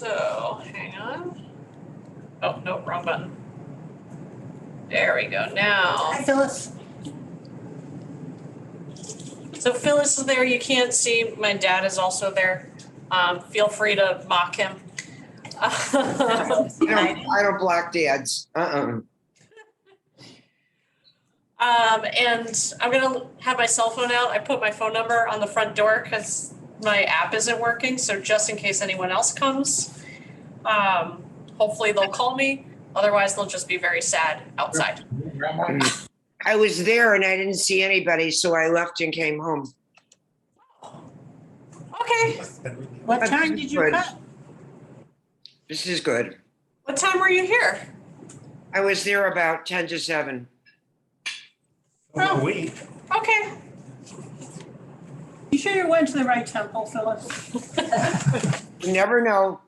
So, hang on. Oh, no, wrong button. There we go, now. Hi, Phyllis. So Phyllis is there, you can't see, my dad is also there. Feel free to mock him. I don't block dads. And I'm gonna have my cell phone out. I put my phone number on the front door because my app isn't working, so just in case anyone else comes. Hopefully they'll call me, otherwise they'll just be very sad outside. I was there and I didn't see anybody, so I left and came home. Okay, What time did you Good. come? This is good. what time were you here? I was there about 10 to 7. Oh. A week. Okay. You sure you went to the right temple, Phyllis? You never know.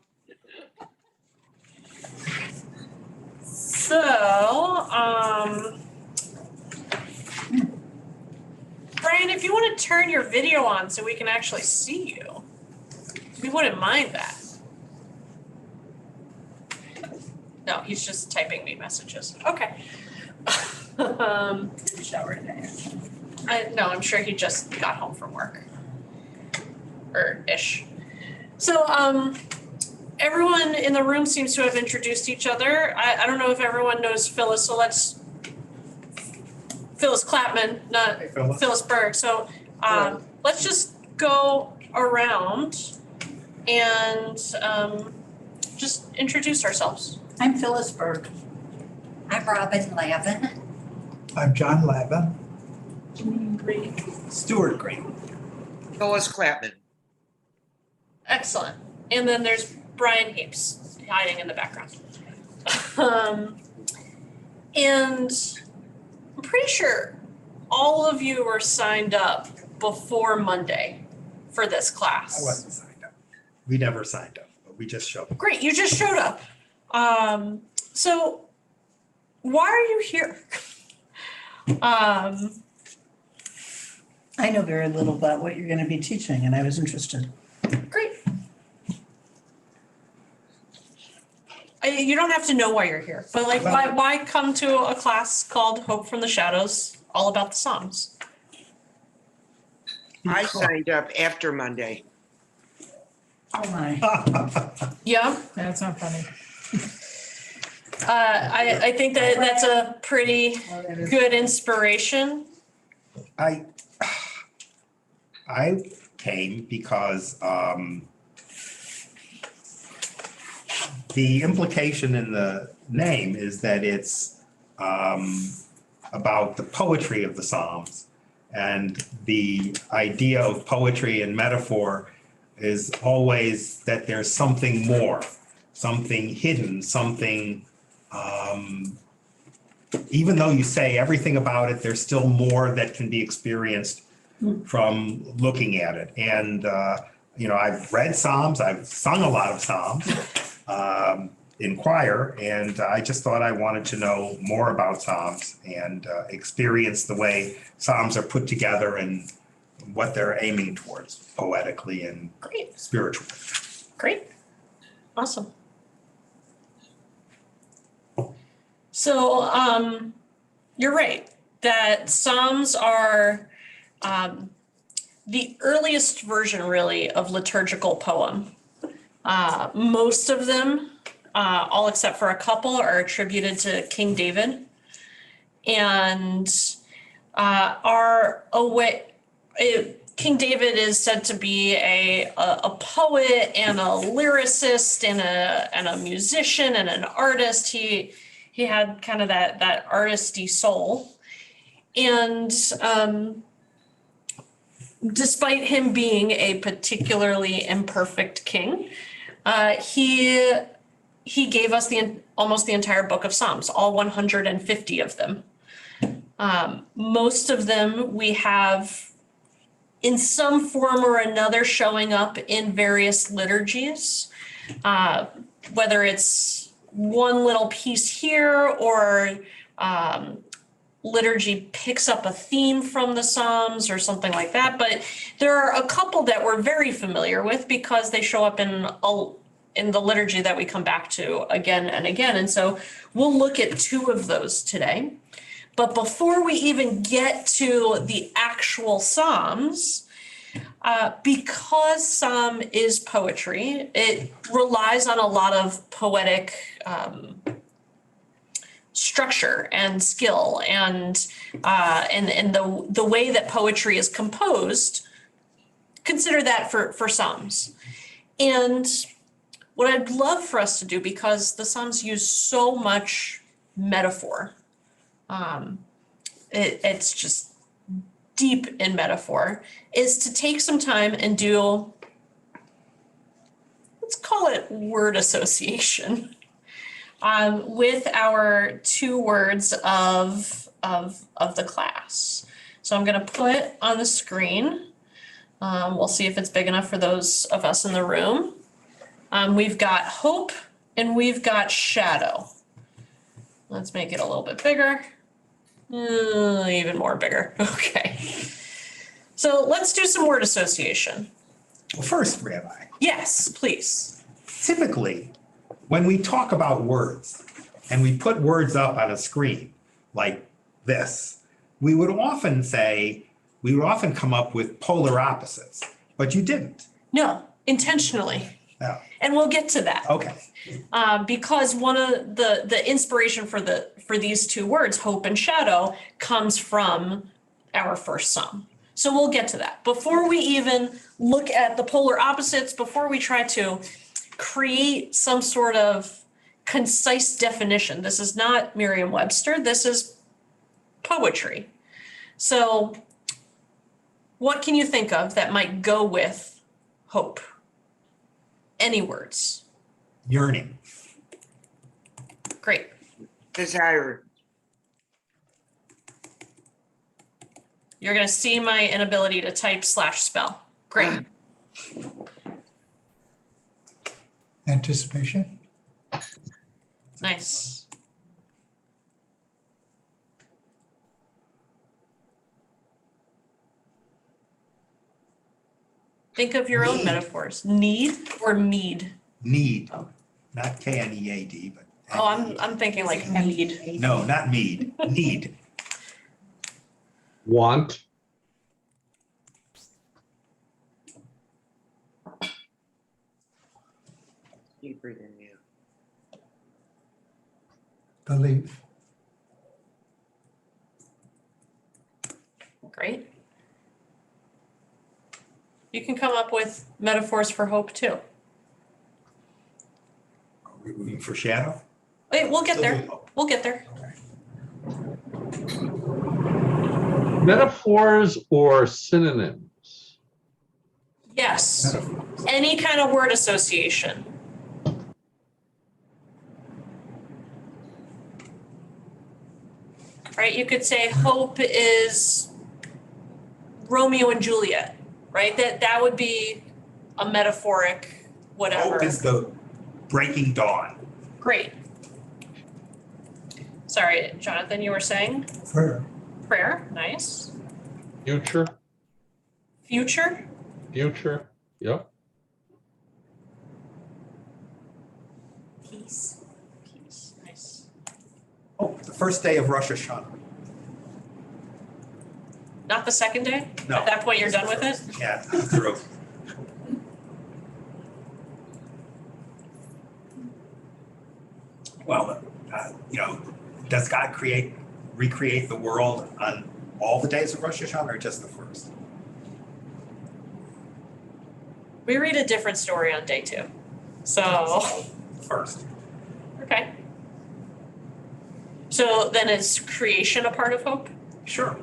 So, Brian, if you want to turn your video on so we can actually see you, we wouldn't mind that. No, he's just typing me messages. Okay. Shower today. No, I'm sure he just got home from work. Or ish. So, everyone in the room seems to have introduced each other. I don't know if everyone knows Phyllis, so Phyllis Clapman, not Hey, Phyllis. Phyllis Berg. So, let's just go around and, just introduce ourselves. I'm Phyllis Berg. I'm Robin Lavin. I'm John Lavin. Janine Green. Stuart Green. Phyllis Clapman. Excellent. And then there's Brian Heaps hiding in the background. And I'm pretty sure all of you were signed up before Monday for this class. I wasn't signed up. We never signed up, but we just showed up. Great, you just showed up. So why are you here? I know very little about what you're going to be teaching, and I was interested. Great. You don't have to know why you're here, but like, why come to a class called Hope from the Shadows, all about the Psalms? I signed up after Monday. Oh, my. Yeah, That's not funny. I think that that's a pretty That is- good inspiration. I came because the implication in the name is that it's about the poetry of the Psalms. And the idea of poetry and metaphor is always that there's something more, something hidden, something, even though you say everything about it, there's still more that can be experienced from looking at it. And, I've read Psalms, I've sung a lot of Psalms in choir, and I just thought I wanted to know more about Psalms and experience the way Psalms are put together and what they're aiming towards poetically and Great, spiritually. great, awesome. So, you're right, that Psalms are the earliest version really of liturgical poem. Most of them, all except for a couple, are attributed to King David and are a way. King David is said to be a poet and a lyricist and a musician and an artist. He had kind of that artisty soul, and despite him being a particularly imperfect king, he gave us almost the entire book of Psalms, all 150 of them. Most of them we have in some form or another showing up in various liturgies, whether it's one little piece here or liturgy picks up a theme from the Psalms or something like that. But there are a couple that we're very familiar with because they show up in in the liturgy that we come back to again and again. And so we'll look at two of those today. But before we even get to the actual Psalms, because Psalm is poetry, it relies on a lot of poetic structure and skill, and the way that poetry is composed. Consider that for Psalms. And what I'd love for us to do, because the Psalms use so much metaphor, it's just deep in metaphor, is to take some time and do, let's call it word association, with our two words of the class. So I'm going to put on the screen. We'll see if it's big enough for those of us in the room. We've got hope and we've got shadow. Let's make it a little bit bigger. Even more bigger. Okay. So let's do some word association. Well, first, Rabbi, Yes, please. typically, when we talk about words and we put words up on a screen like this, we would often come up with polar opposites, but you didn't. No, intentionally. No. And we'll get to that. Okay. Because one of the inspiration for these two words, hope and shadow, comes from our first Psalm. So we'll get to that. Before we even look at the polar opposites, before we try to create some sort of concise definition, this is not Merriam-Webster, this is poetry. So what can you think of that might go with hope? Any words? Yearning. Great. Desire. You're going to see my inability to type / spell. Great. Anticipation? Nice. Think of your own Need. metaphors. Need or mead? Need, not K-N-E-A-D, but. Oh, I'm thinking like mead. No, not mead, need. Want, Deeper than you. Belief? Great. You can come up with metaphors for hope too. Are we moving for shadow? Wait, we'll get there. We'll get there. metaphors or synonyms? Yes. Any kind of word association. Right, you could say hope is Romeo and Juliet, right? That would be a metaphoric whatever. Hope is the breaking dawn. Great. Sorry, Jonathan, you were saying Prayer? prayer, nice. Future, Future, yep. peace, peace, nice. Oh, the first day of Rosh Hashanah. Not the second day? No. At that point, you're done with it? Yeah, through. Well, does God recreate the world on all the days of Rosh Hashanah or just the first? We read a different story on day 2. So, First. okay. So then is creation a part of hope? Sure.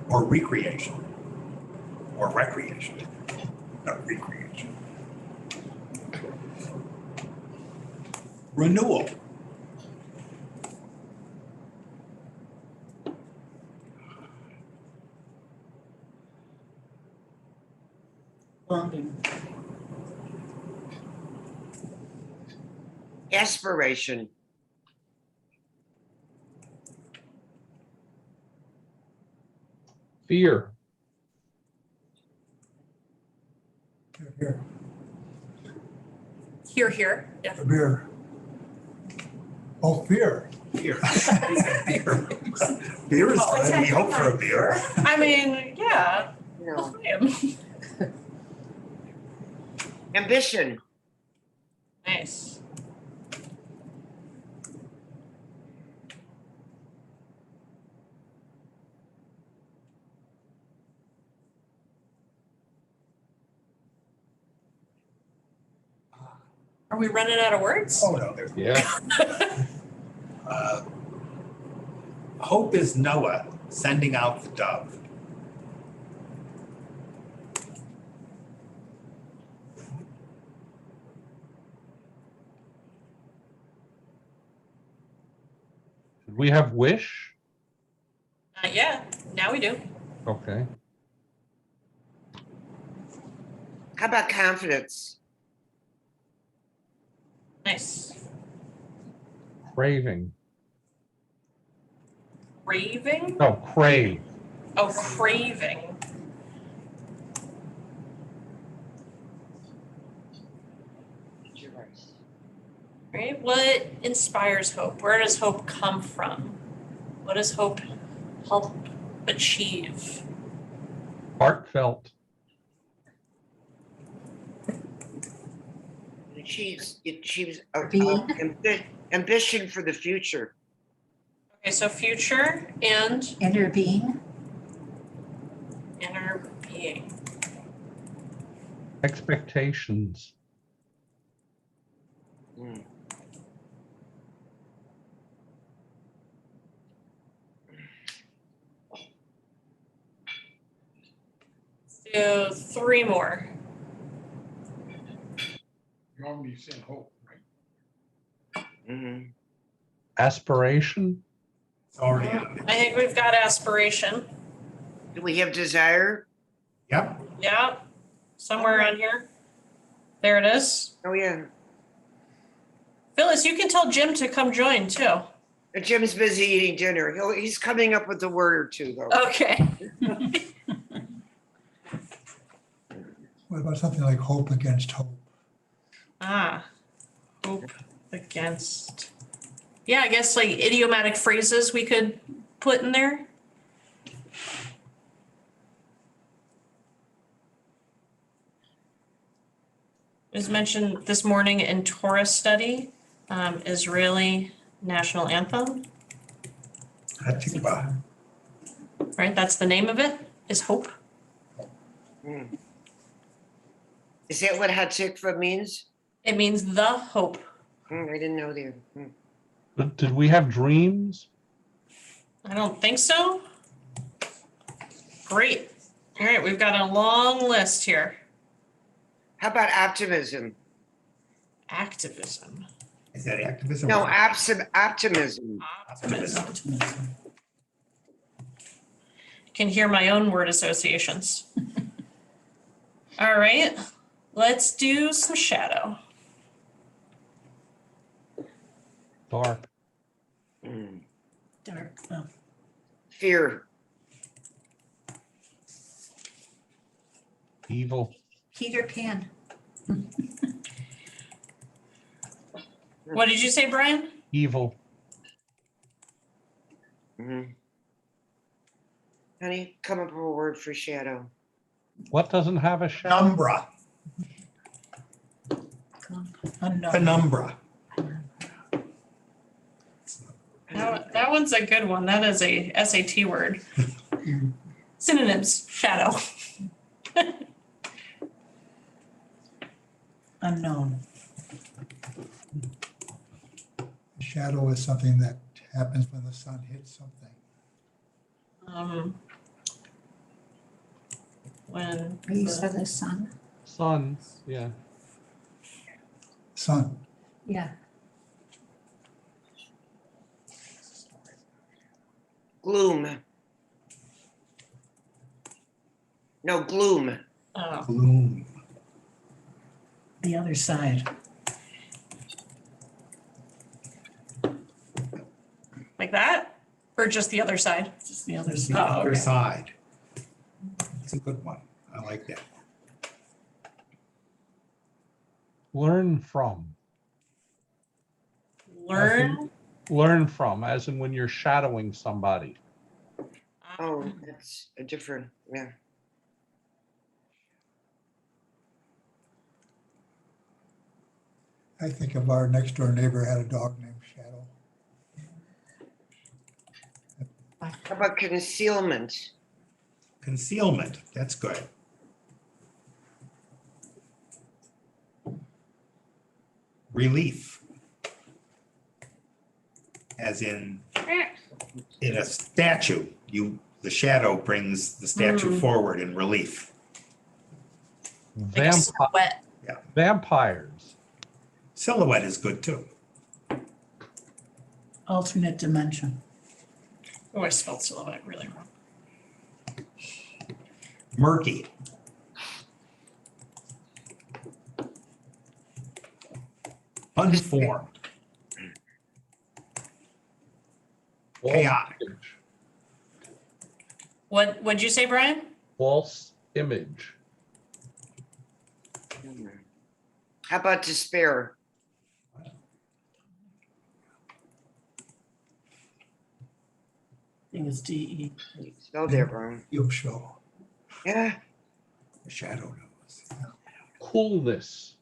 Or recreation. Or recreation. Not recreation. Renewal. Longing. Aspiration. Fear, Here. Here, yeah. Beer. Oh, beer. Beer. Beer. Beer is good. We hope for a beer. I mean, yeah. No. Ambition. Nice. Are we running out of words? Oh, no, there's. Yeah. Uh, Hope is Noah sending out the dove. Did we have wish? Yeah, now we do. Okay. How about confidence? Nice. Craving. Craving? No, crave. Oh, craving. Right? What inspires hope? Where does hope come from? What does hope help achieve? Heartfelt. She's Being. ambition for the future. Okay, so future and Inner being. inner being. Expectations. Mm. So 3 more. You already said hope, right? Mhm. Aspiration. It's already on there. I think we've got aspiration. Do we have desire? Yep. Yeah, somewhere around here. There it is. Oh, yeah. Phyllis, you can tell Jim to come join too. Jim's busy eating dinner. He's coming up with a word or two, though. Okay. What about something like hope against hope? Hope against. Yeah, I guess like idiomatic phrases we could put in there. It was mentioned this morning in Torah study, Israeli national anthem, Hatikva. right? That's the name of it, is hope. Mm. Is that what Hatikva means? It means the hope. I didn't know that. But did we have dreams? I don't think so. Great. All right, we've got a long list here. How about optimism? Activism. Is that activism? No, optimism. Optimism. Can hear my own word associations. All right, let's do some shadow. Dark. Mm. Dark. Oh. Fear. Evil. Peter Pan. What did you say, Brian? Evil. Mhm. Honey, come up with a word for shadow. What doesn't have a shadow? Penumbra. Unknown. Penumbra. That one's a good one. That is a SAT word. Synonyms, shadow. Unknown. Shadow is something that happens when the sun hits something. When Rays of the sun. Sun. Yeah. Sun. Yeah. Gloom. No, gloom. Gloom. The other side. like that, or just the other side? Just the other The side. Oh, other okay. side. It's a good one. I like that. Learn from. Learn. Learn from, as in when you're shadowing somebody. Oh, that's a different, yeah. I think of our next door neighbor had a dog named Shadow. How about concealment? Concealment, that's good. Relief. As in a statue, the shadow brings the statue forward in relief. Like a silhouette. Vampires. Silhouette is good too. Alternate dimension. Oh, I spelled silhouette really wrong. Murky. Unformed. Chaotic. Image. What'd you say, Brian? False image. How about despair? I think it's DE. Spell there, Brian. You'll show. Yeah, The shadow knows. Coolness.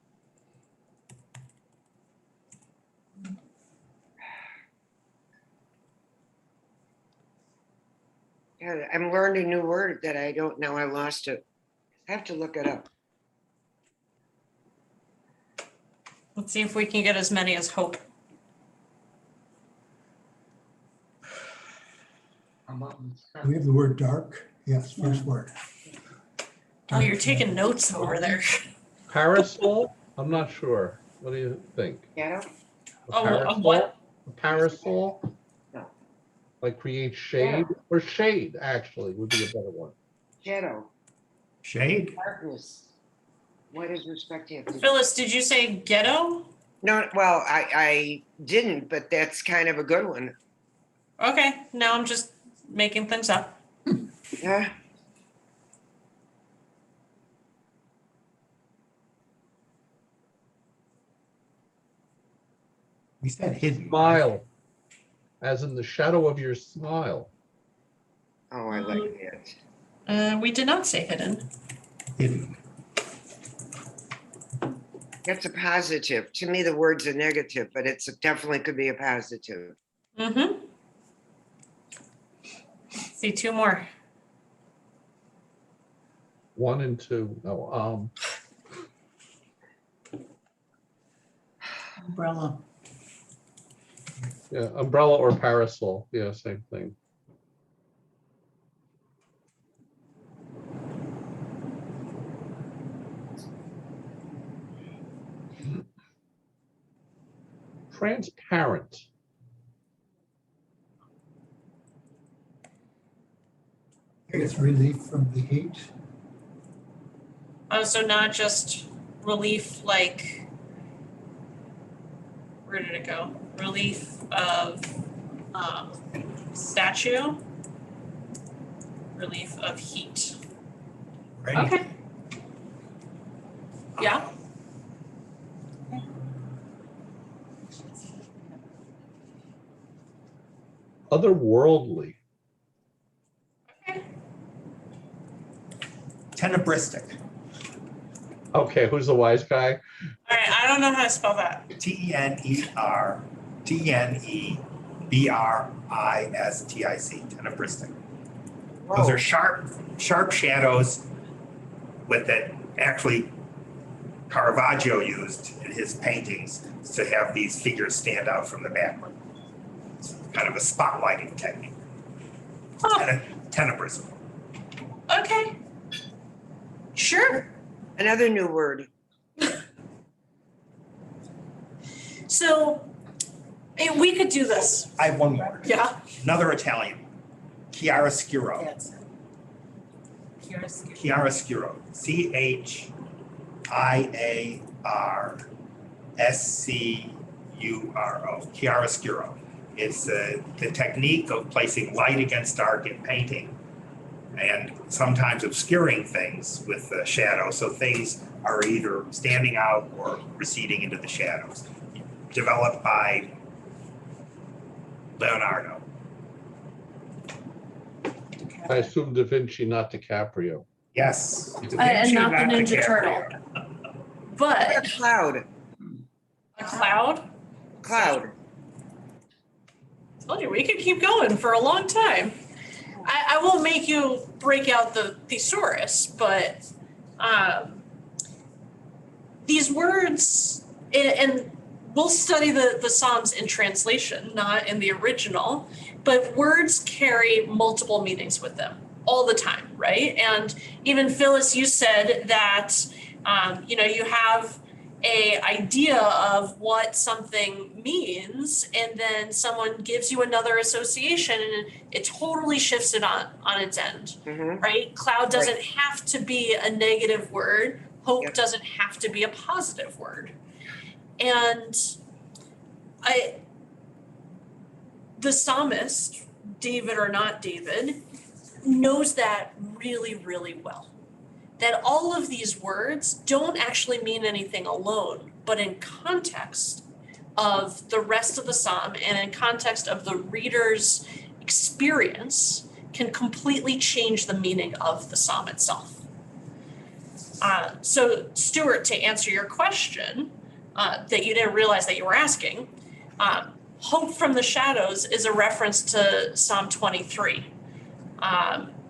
yeah, I'm learning a new word that I don't know. I lost it. I have to look it up. Let's see if we can get as many as hope. Do we have the word dark? Yes, first word. Oh, you're taking notes over there. Parasol? I'm not sure. What do you think? Shadow? A Oh, a parasol? what? A parasol? No. Like create shade? Or shade, actually, would be a better one. Shadow. Shade? Darkness. What does respect have to do? Phyllis, did you say ghetto? No, well, I didn't, but that's kind of a good one. Okay, now I'm just making things up. Yeah. We said hidden. Smile. As in the shadow of your smile. Oh, I like that. We did not say hidden. Hidden. That's a positive. To me, the word's a negative, but it's definitely could be a positive. Mm-hmm. See, two more. 1 and 2. No, Umbrella. yeah, umbrella or parasol. Yeah, same thing. Transparent. I think it's relief from the heat. Oh, so not just relief, like, where did it go? Relief of statue, relief of heat. Right? Okay. Yeah. Otherworldly. Tenebristic. Okay, who's the wise guy? All right, I don't know how to spell that. Tenebristic. Tenebristic. Those Whoa. are sharp shadows with that actually Caravaggio used in his paintings to have these figures stand out from the background. It's kind of a spotlighting technique. Oh, Tenebrism. okay. Sure. Another new word. So we could do this. I have one more. Yeah. Another Italian. Chiaroscuro. Chiaroscuro. Chiaroscuro. Chiaroscuro. It's the technique of placing light against dark in painting and sometimes obscuring things with the shadow. So things are either standing out or receding into the shadows. Developed by Leonardo. I assume Da Vinci, not DiCaprio. Yes. And not the Ninja Turtle. But Cloud, a cloud, cloud. told you, we could keep going for a long time. I won't make you break out the thesaurus, but these words, and we'll study the Psalms in translation, not in the original, but words carry multiple meanings with them all the time, right? And even Phyllis, you said that, you have a idea of what something means, and then someone gives you another association and it totally shifts it on its end, Mhm. right? Cloud doesn't have to be a negative word. Hope Yep. doesn't have to be a positive word. And the psalmist, David or not David, knows that really, really well. That all of these words don't actually mean anything alone, but in context of the rest of the psalm and in context of the reader's experience can completely change the meaning of the psalm itself. So Stuart, to answer your question that you didn't realize that you were asking, hope from the shadows is a reference to Psalm 23,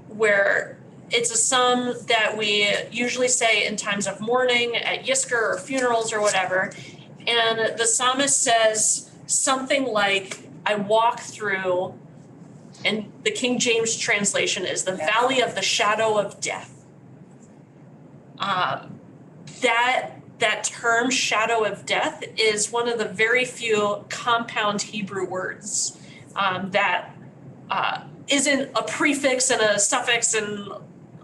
where it's a psalm that we usually say in times of mourning at Yizkor or funerals or whatever. And the psalmist says something like, I walk through, and the King James translation is the valley of the shadow of death. That term, shadow of death, is one of the very few compound Hebrew words that isn't a prefix and a suffix and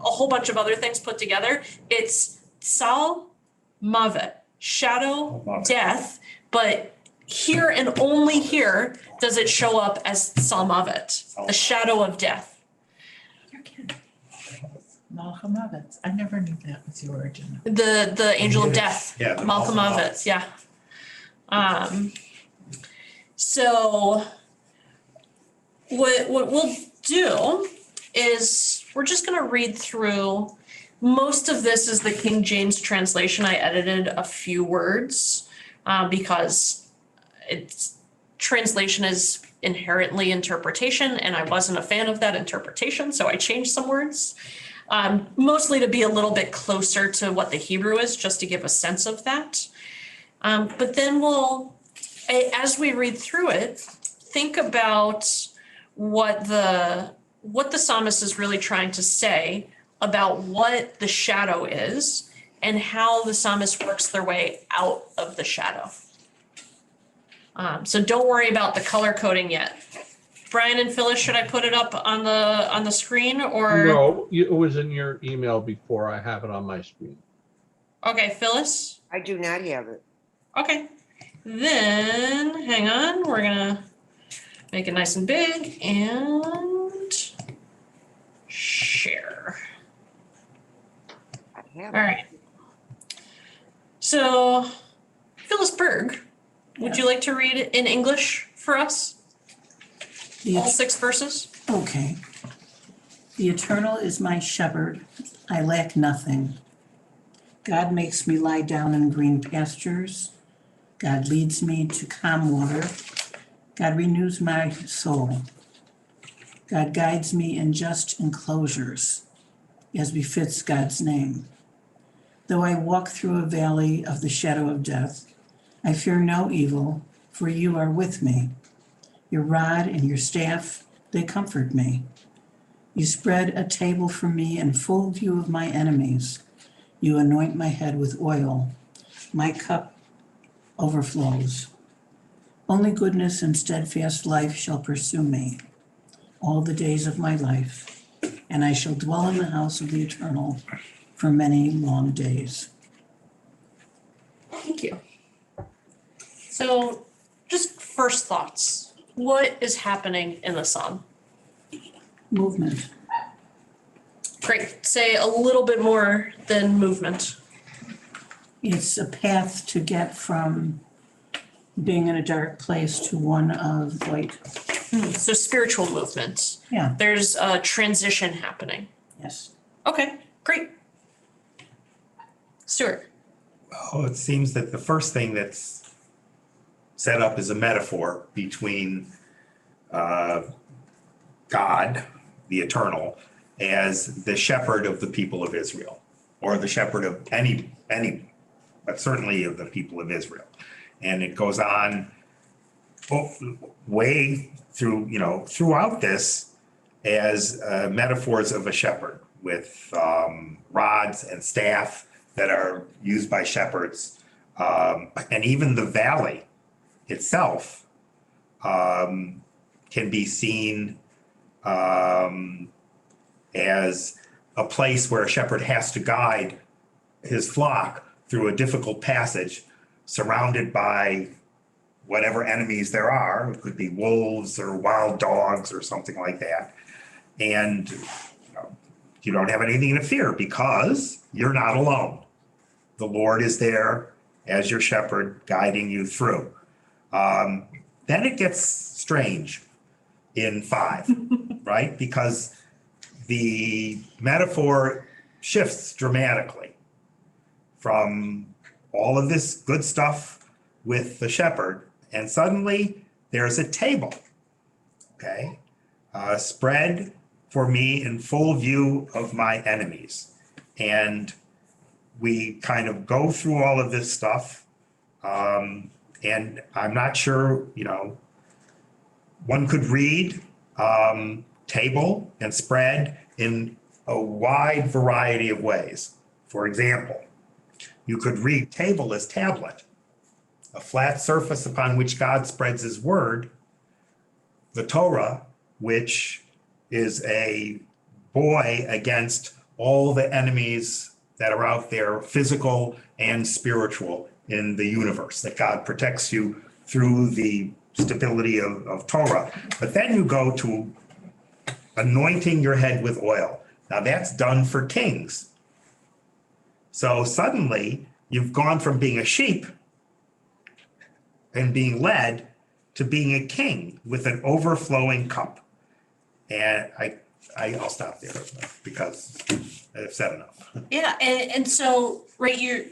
a whole bunch of other things put together. It's Sal Mavet, shadow, Mavet. death, but here and only here does it show up as Sal Mavet, the shadow of death. You're kidding. Malcolm Ovitz. I never knew that was the origin. The angel of death. Yeah, the Malcolm Malcolm Ovitz, yeah. So what we'll do is we're just gonna read through, most of this is the King James translation. I edited a few words because translation is inherently interpretation, and I wasn't a fan of that interpretation, so I changed some words. Mostly to be a little bit closer to what the Hebrew is, just to give a sense of that. But then as we read through it, think about what the psalmist is really trying to say about what the shadow is and how the psalmist works their way out of the shadow. So don't worry about the color coding yet. Brian and Phyllis, should I put it up on the screen or? No, it was in your email before. I have it on my screen. Okay, Phyllis? I do not have it. Okay, then hang on, we're gonna make it nice and big and share. I have All it. right. So Phyllis Berg, would you like to read it in English for us? All 6 verses? Okay. The Eternal is my shepherd, I lack nothing. God makes me lie down in green pastures. God leads me to calm water. God renews my soul. God guides me in just enclosures, as befits God's name. Though I walk through a valley of the shadow of death, I fear no evil, for you are with me. Your rod and your staff, they comfort me. You spread a table for me in full view of my enemies. You anoint my head with oil. My cup overflows. Only goodness and steadfast life shall pursue me all the days of my life, and I shall dwell in the house of the Eternal for many long days. Thank you. So just first thoughts. What is happening in the psalm? Movement. Great, say a little bit more than movement. It's a path to get from being in a dark place to one of light. So spiritual movement. Yeah, There's a transition happening. yes. Okay, great. Stuart. Oh, it seems that the first thing that's set up is a metaphor between God, the eternal, as the shepherd of the people of Israel, or the shepherd of any, but certainly of the people of Israel. And it goes on way through, throughout this as metaphors of a shepherd with rods and staff that are used by shepherds. And even the valley itself can be seen as a place where a shepherd has to guide his flock through a difficult passage surrounded by whatever enemies there are. It could be wolves or wild dogs or something like that. And you don't have anything to fear because you're not alone. The Lord is there as your shepherd guiding you through. Then it gets strange in 5, right? Because the metaphor shifts dramatically from all of this good stuff with the shepherd, and suddenly there's a table, okay? Spread for me in full view of my enemies. And we kind of go through all of this stuff, and I'm not sure, one could read table and spread in a wide variety of ways. For example, you could read table as tablet, a flat surface upon which God spreads his word, the Torah, which is a buoy against all the enemies that are out there, physical and spiritual, in the universe, that God protects you through the stability of Torah. But then you go to anointing your head with oil. Now that's done for kings. So suddenly you've gone from being a sheep and being led to being a king with an overflowing cup. And I'll stop there because I've said enough. Yeah, and so, right,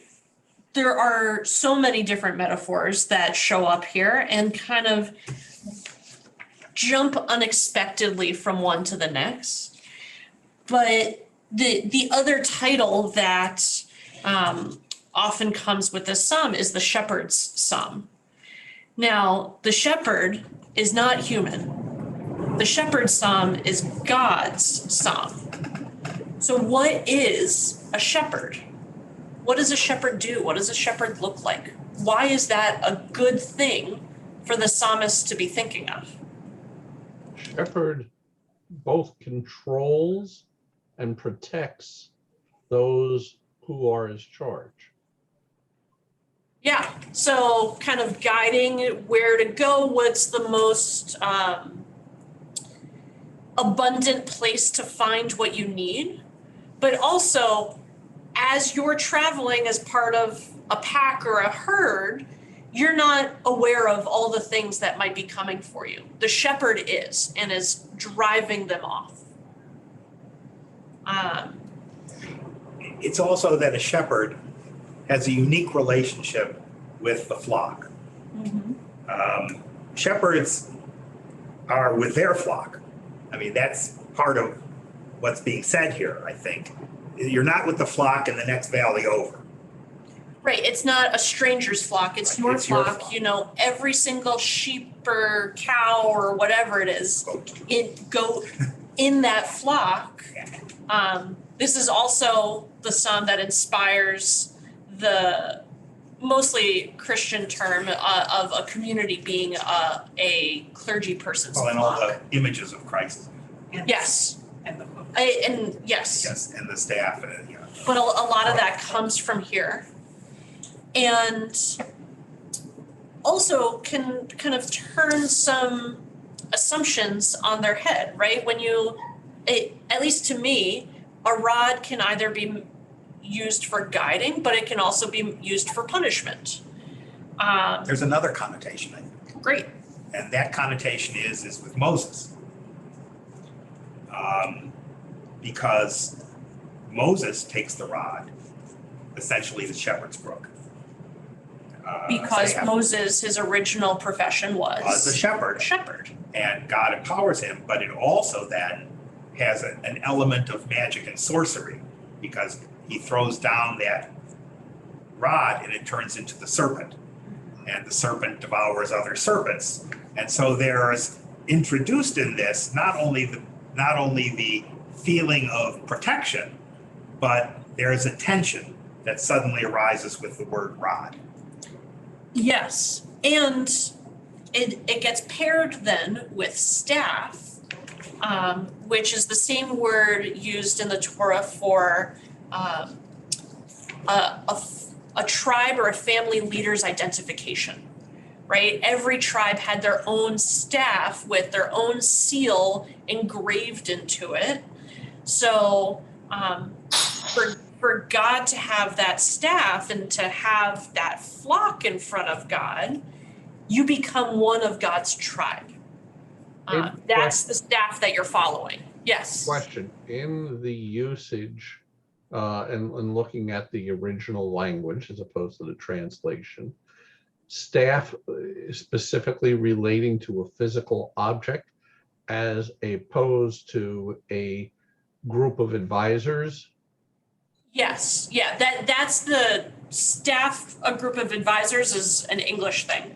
there are so many different metaphors that show up here and kind of jump unexpectedly from one to the next. But the other title that often comes with this psalm is the shepherd's psalm. Now, the shepherd is not human. The shepherd's psalm is God's psalm. So what is a shepherd? What does a shepherd do? What does a shepherd look like? Why is that a good thing for the psalmist to be thinking of? Shepherd both controls and protects those who are his charge. Yeah, so kind of guiding where to go, what's the most abundant place to find what you need, but also as you're traveling as part of a pack or a herd, you're not aware of all the things that might be coming for you. The shepherd is, and is driving them off. It's also that a shepherd has a unique relationship with the flock. Shepherds are with their flock. I mean, that's part of what's being said here, I think. You're not with the flock in the next valley over. Right, it's not a stranger's flock, it's Right, your it's your flock, flock. you know, every single sheep or cow or whatever it is, goat in that flock. This is also the psalm that inspires the mostly Christian term of a community being a clergy person's Well, and all flock. the images of Christ, Yes, And the book. and yes. yes, and the staff, But a lot of that comes from here. And also can kind of turn some assumptions on their head, right? When at least to me, a rod can either be used for guiding, but it can also be used for punishment. There's another connotation, I think, Great. and that connotation is with Moses. Because Moses takes the rod, essentially the shepherd's crook. Because They have- Moses, his original profession was a was shepherd, a shepherd. and God empowers him, but it also then has an element of magic and sorcery, because he throws down that rod and it turns into the serpent, and the serpent devours other serpents. And so there's introduced in this not only the feeling of protection, but there's a tension that suddenly arises with the word rod. Yes, and it gets paired then with staff, which is the same word used in the Torah for a tribe or a family leader's identification, right? Every tribe had their own staff with their own seal engraved into it. So for God to have that staff and to have that flock in front of God, you become one of God's tribe. That's the staff that you're following. Yes. Question, in the usage, and looking at the original language as opposed to the translation, staff specifically relating to a physical object as opposed to a group of advisors? Yes. Yeah. That's the staff. A group of advisors is an English thing.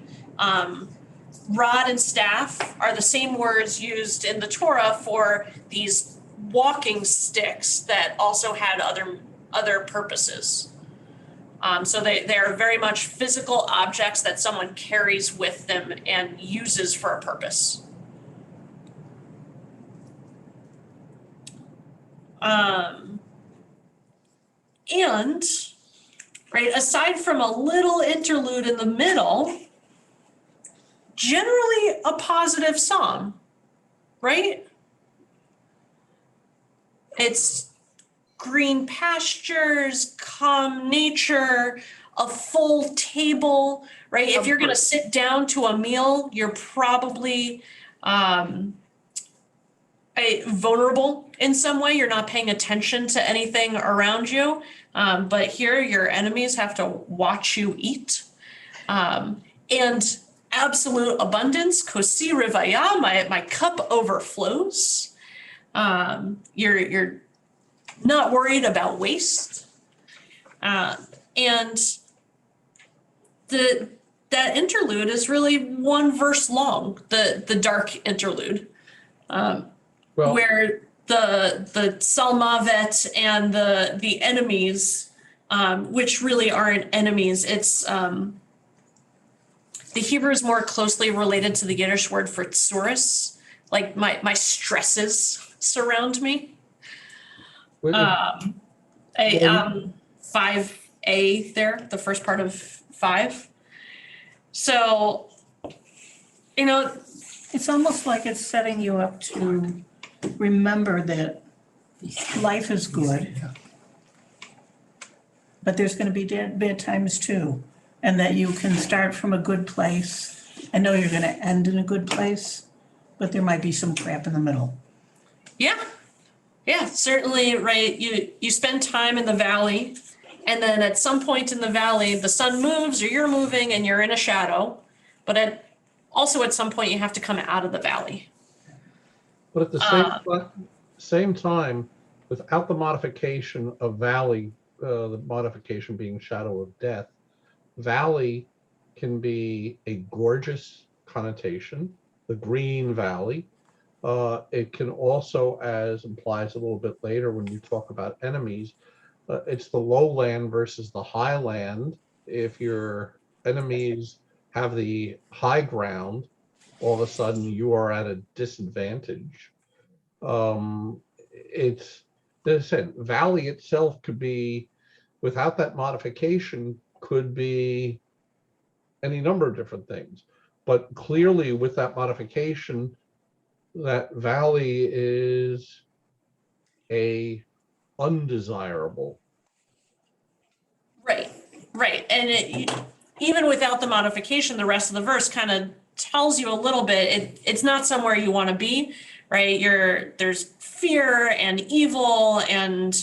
Rod and staff are the same words used in the Torah for these walking sticks that also had other purposes. So they're very much physical objects that someone carries with them and uses for a purpose. And, right, aside from a little interlude in the middle, generally a positive psalm, right? It's green pastures, calm nature, a full table, right? If you're gonna sit down to a meal, you're probably vulnerable in some way. You're not paying attention to anything around you. But here your enemies have to watch you eat. And absolute abundance, kosi rivaya, my cup overflows. You're not worried about waste. And that interlude is really one verse long, the dark interlude. Well, Where the Salmavet and the enemies, which really aren't enemies, it's the Hebrew is more closely related to the Yiddish word for tsuris, like my stresses surround me. with- 5a there, the first part of 5. So, It's almost like it's setting you up to remember that life is good, but there's gonna be bad times too. And that you can start from a good place. I know you're gonna end in a good place, but there might be some crap in the middle. yeah, certainly, right? You spend time in the valley, and then at some point in the valley, the sun moves or you're moving and you're in a shadow. But also at some point you have to come out of the valley. But at the same time, without the modification of valley, the modification being shadow of death, valley can be a gorgeous connotation, the green valley. It can also, as implies a little bit later when you talk about enemies, it's the lowland versus the highland. If your enemies have the high ground, all of a sudden you are at a disadvantage. It's, listen, valley itself could be, without that modification, could be any number of different things. But clearly with that modification, that valley is a undesirable. Right, right. And even without the modification, the rest of the verse kind of tells you a little bit, it's not somewhere you want to be, right? There's fear and evil and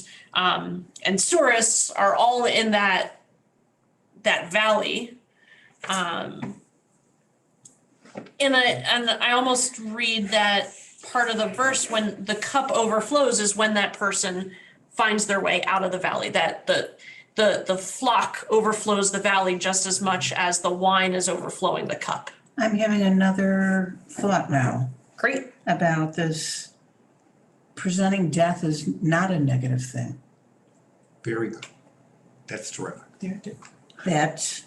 Surus are all in that valley. And I almost read that part of the verse when the cup overflows is when that person finds their way out of the valley, that the flock overflows the valley just as much as the wine is overflowing the cup. I'm having another thought now Great. about this presenting death as not a negative thing. Very good. That's terrific. That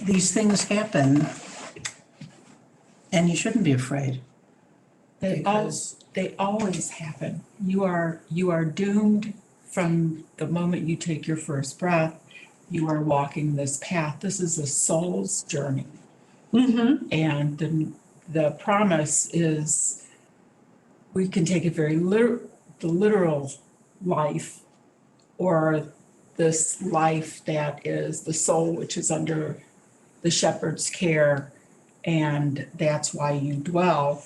these things happen and you shouldn't be afraid. They always happen. You are doomed from the moment you take your first breath. You are walking this path. This is a soul's journey. Mm-hmm. And the promise is we can take it very the literal life, or this life that is the soul, which is under the shepherd's care. And that's why you dwell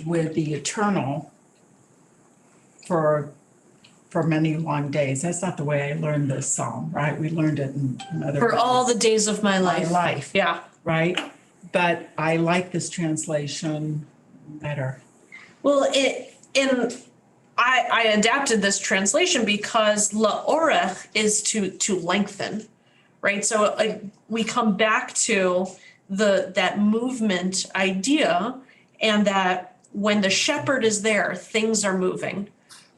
with the eternal for many long days. That's not the way I learned this psalm, right? We learned it in other For all the ways. days of my My life. life, Yeah. right? But I like this translation better. Well, I adapted this translation because la'orech is to lengthen, right? So we come back to that movement idea, and that when the shepherd is there, things are moving.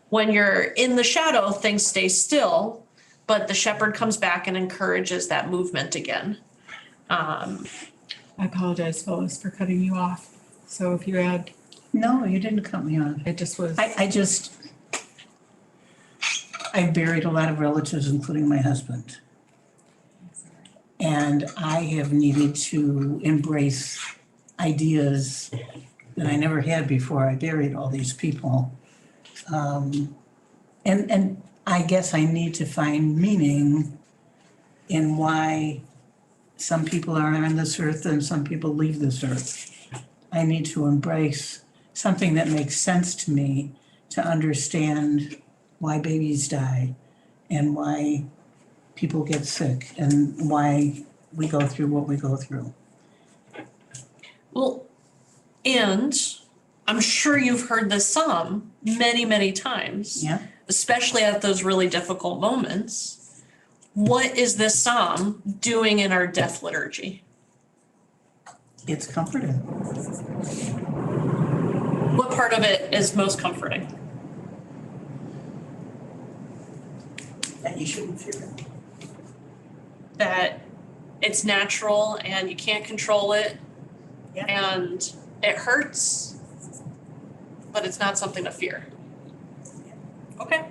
When you're in the shadow, things stay still, but the shepherd comes back and encourages that movement again. I apologize, Phyllis, for cutting you off. So if you had, No, you didn't cut me off. it just was. I've buried a lot of relatives, including my husband. And I have needed to embrace ideas that I never had before I buried all these people. And I guess I need to find meaning in why some people are on this earth and some people leave this earth. I need to embrace something that makes sense to me to understand why babies die and why people get sick and why we go through what we go through. Well, and I'm sure you've heard this psalm many, many times. Yeah. Especially at those really difficult moments. What is this psalm doing in our death liturgy? It's comforting. What part of it is most comforting? That you shouldn't fear it. That it's natural and you can't control it Yeah. and it hurts, but it's not something to fear. Okay.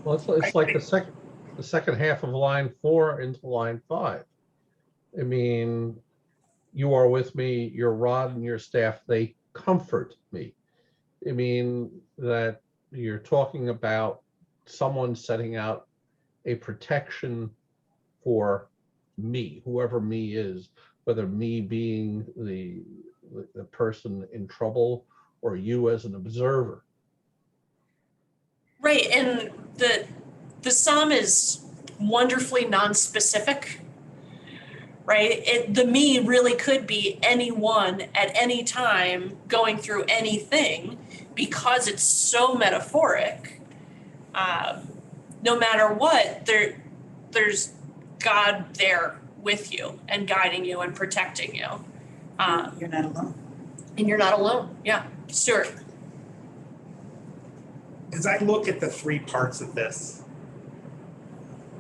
Well, it's like the second half of line 4 into line 5. I mean, you are with me, your rod and your staff, they comfort me. I mean, that you're talking about someone setting out a protection for me, whoever me is, whether me being the person in trouble or you as an observer. Right, and the psalm is wonderfully non-specific, right? The me really could be anyone at any time going through anything because it's so metaphoric. No matter what, there's God there with you and guiding you and protecting you. You're not alone. And you're not alone. Yeah, Stuart. As I look at the three parts of this,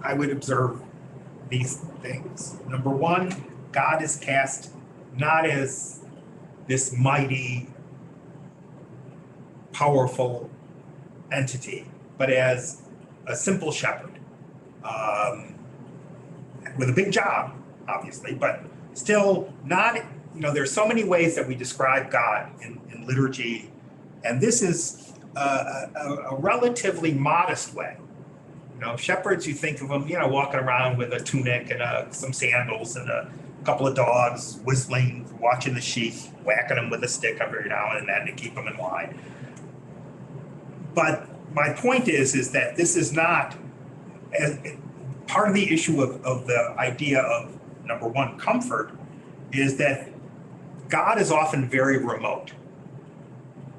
I would observe these things. Number one, God is cast not as this mighty, powerful entity, but as a simple shepherd with a big job, obviously, but still not, there's so many ways that we describe God in liturgy. And this is a relatively modest way. You know, shepherds, you think of them, you know, walking around with a tunic and some sandals and a couple of dogs whistling, watching the sheep, whacking them with a stick every now and then to keep them in line. But my point is that this is not part of the issue of the idea of, number one, comfort, is that God is often very remote,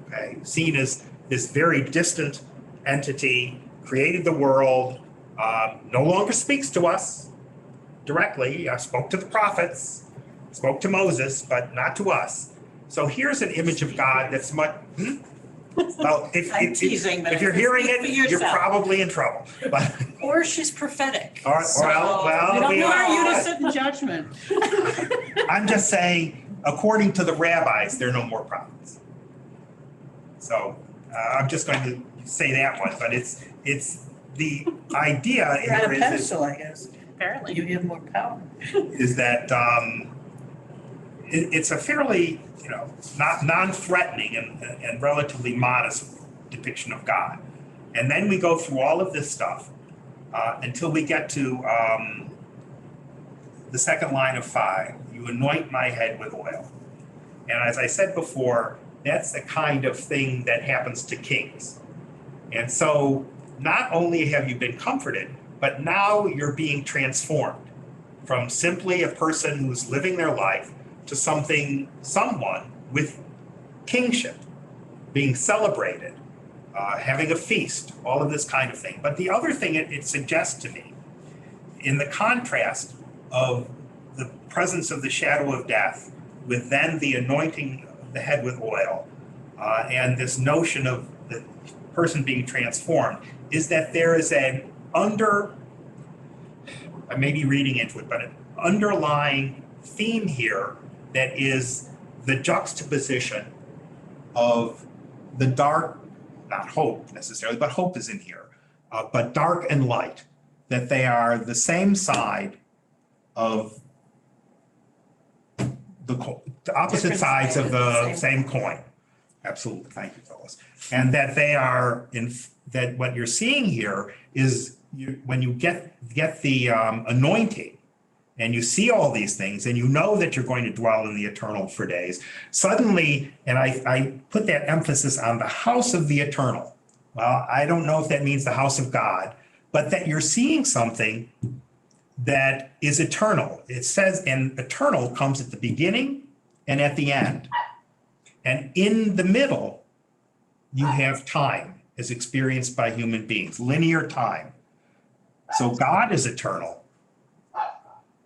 okay? Seen as this very distant entity, created the world, no longer speaks to us directly, spoke to the prophets, spoke to Moses, but not to us. So here's an image of God that's much, well, I'm teasing, but if you're hearing speak for it, you're yourself. probably in trouble. But, Or she's prophetic. all right, well, We don't we want you to are. sit in judgment. I'm just saying, according to the rabbis, there are no more prophets. So I'm just going to say that one, but it's the idea You're on a here pedestal, I guess. Apparently. You have more power. is that it's a fairly, you know, not non-threatening and relatively modest depiction of God. And then we go through all of this stuff until we get to the second line of 5. You anoint my head with oil. And as I said before, that's the kind of thing that happens to kings. And so not only have you been comforted, but now you're being transformed from simply a person who's living their life to someone with kingship, being celebrated, having a feast, all of this kind of thing. But the other thing it suggests to me, in the contrast of the presence of the shadow of death, with then the anointing of the head with oil, and this notion of the person being transformed, is that there is I may be reading into it, but an underlying theme here that is the juxtaposition of the dark, not hope necessarily, but hope is in here, but dark and light, that they are the same side of the opposite Different sides of sides the of the same coin. Absolutely, thank you, Phyllis. And that they are that what you're seeing here is when you get the anointing and you see all these things and you know that you're going to dwell in the eternal for days, suddenly, and I put that emphasis on the house of the eternal. Well, I don't know if that means the house of God, but that you're seeing something that is eternal. It says, and eternal comes at the beginning and at the end. And in the middle, you have time as experienced by human beings, linear time. So God is eternal.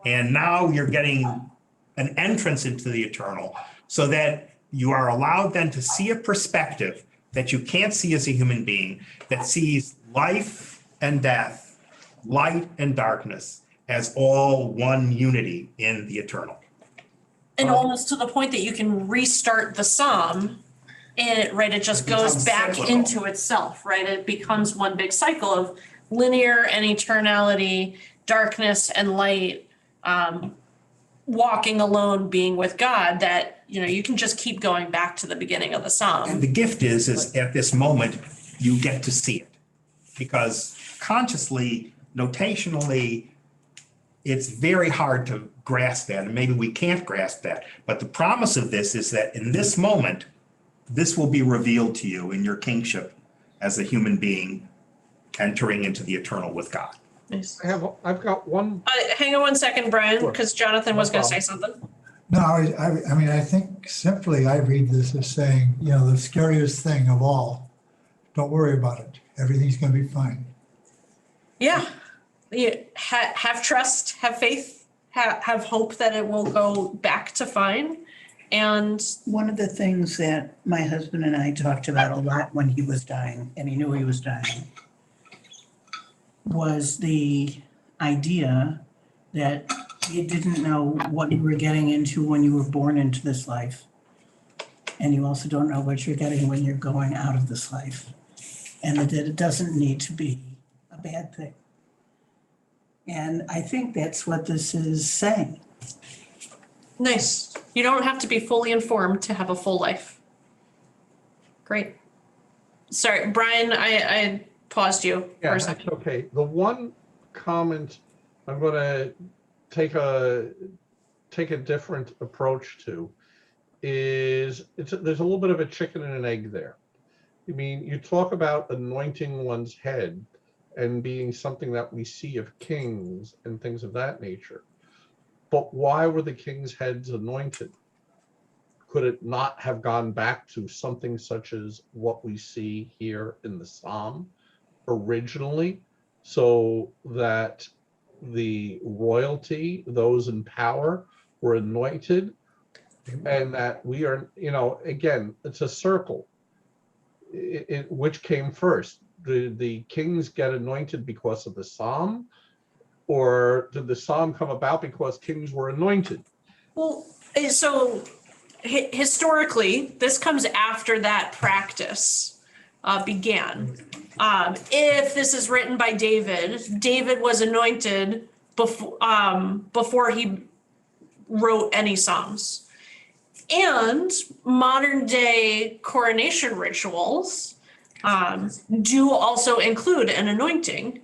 And now you're getting an entrance into the eternal so that you are allowed then to see a perspective that you can't see as a human being, that sees life and death, light and darkness as all one unity in the eternal. And almost to the point that you can restart the psalm and it just It goes becomes back cyclical. into itself, right? It becomes one big cycle of linear and eternality, darkness and light, walking alone, being with God, that, you know, you can just keep going back to the beginning of the And psalm. the gift is at this moment, you get to see it. Because consciously, notationally, it's very hard to grasp that, and maybe we can't grasp that. But the promise of this is that in this moment, this will be revealed to you in your kingship as a human being entering into the eternal with God. Nice. I've got one. Hang on one second, Brian, Sure. because Jonathan No was going to say problem. something. No, I mean, I think simply I read this as saying, you know, the scariest thing of all, don't worry about it. Everything's going to be fine. Yeah. Have trust, have faith, have hope that it will go back to fine. And One of the things that my husband and I talked about a lot when he was dying, and he knew he was dying, was the idea that you didn't know what you were getting into when you were born into this life. And you also don't know what you're getting when you're going out of this life. And that it doesn't need to be a bad thing. And I think that's what this is saying. nice. You don't have to be fully informed to have a full life. Great. sorry, Brian, I paused you for Yeah, a that's second. okay. The one comment I'm gonna take a different approach to is there's a little bit of a chicken and an egg there. I mean, you talk about anointing one's head and being something that we see of kings and things of that nature. But why were the kings' heads anointed? Could it not have gone back to something such as what we see here in the Psalm originally, so that the royalty, those in power, were anointed, and that we are, again, it's a circle. Which came first? Did the kings get anointed because of the Psalm, or did the Psalm come about because kings were anointed? Well, so historically, this comes after that practice began. If this is written by David, David was anointed before he wrote any Psalms. And modern day coronation rituals do also include an anointing.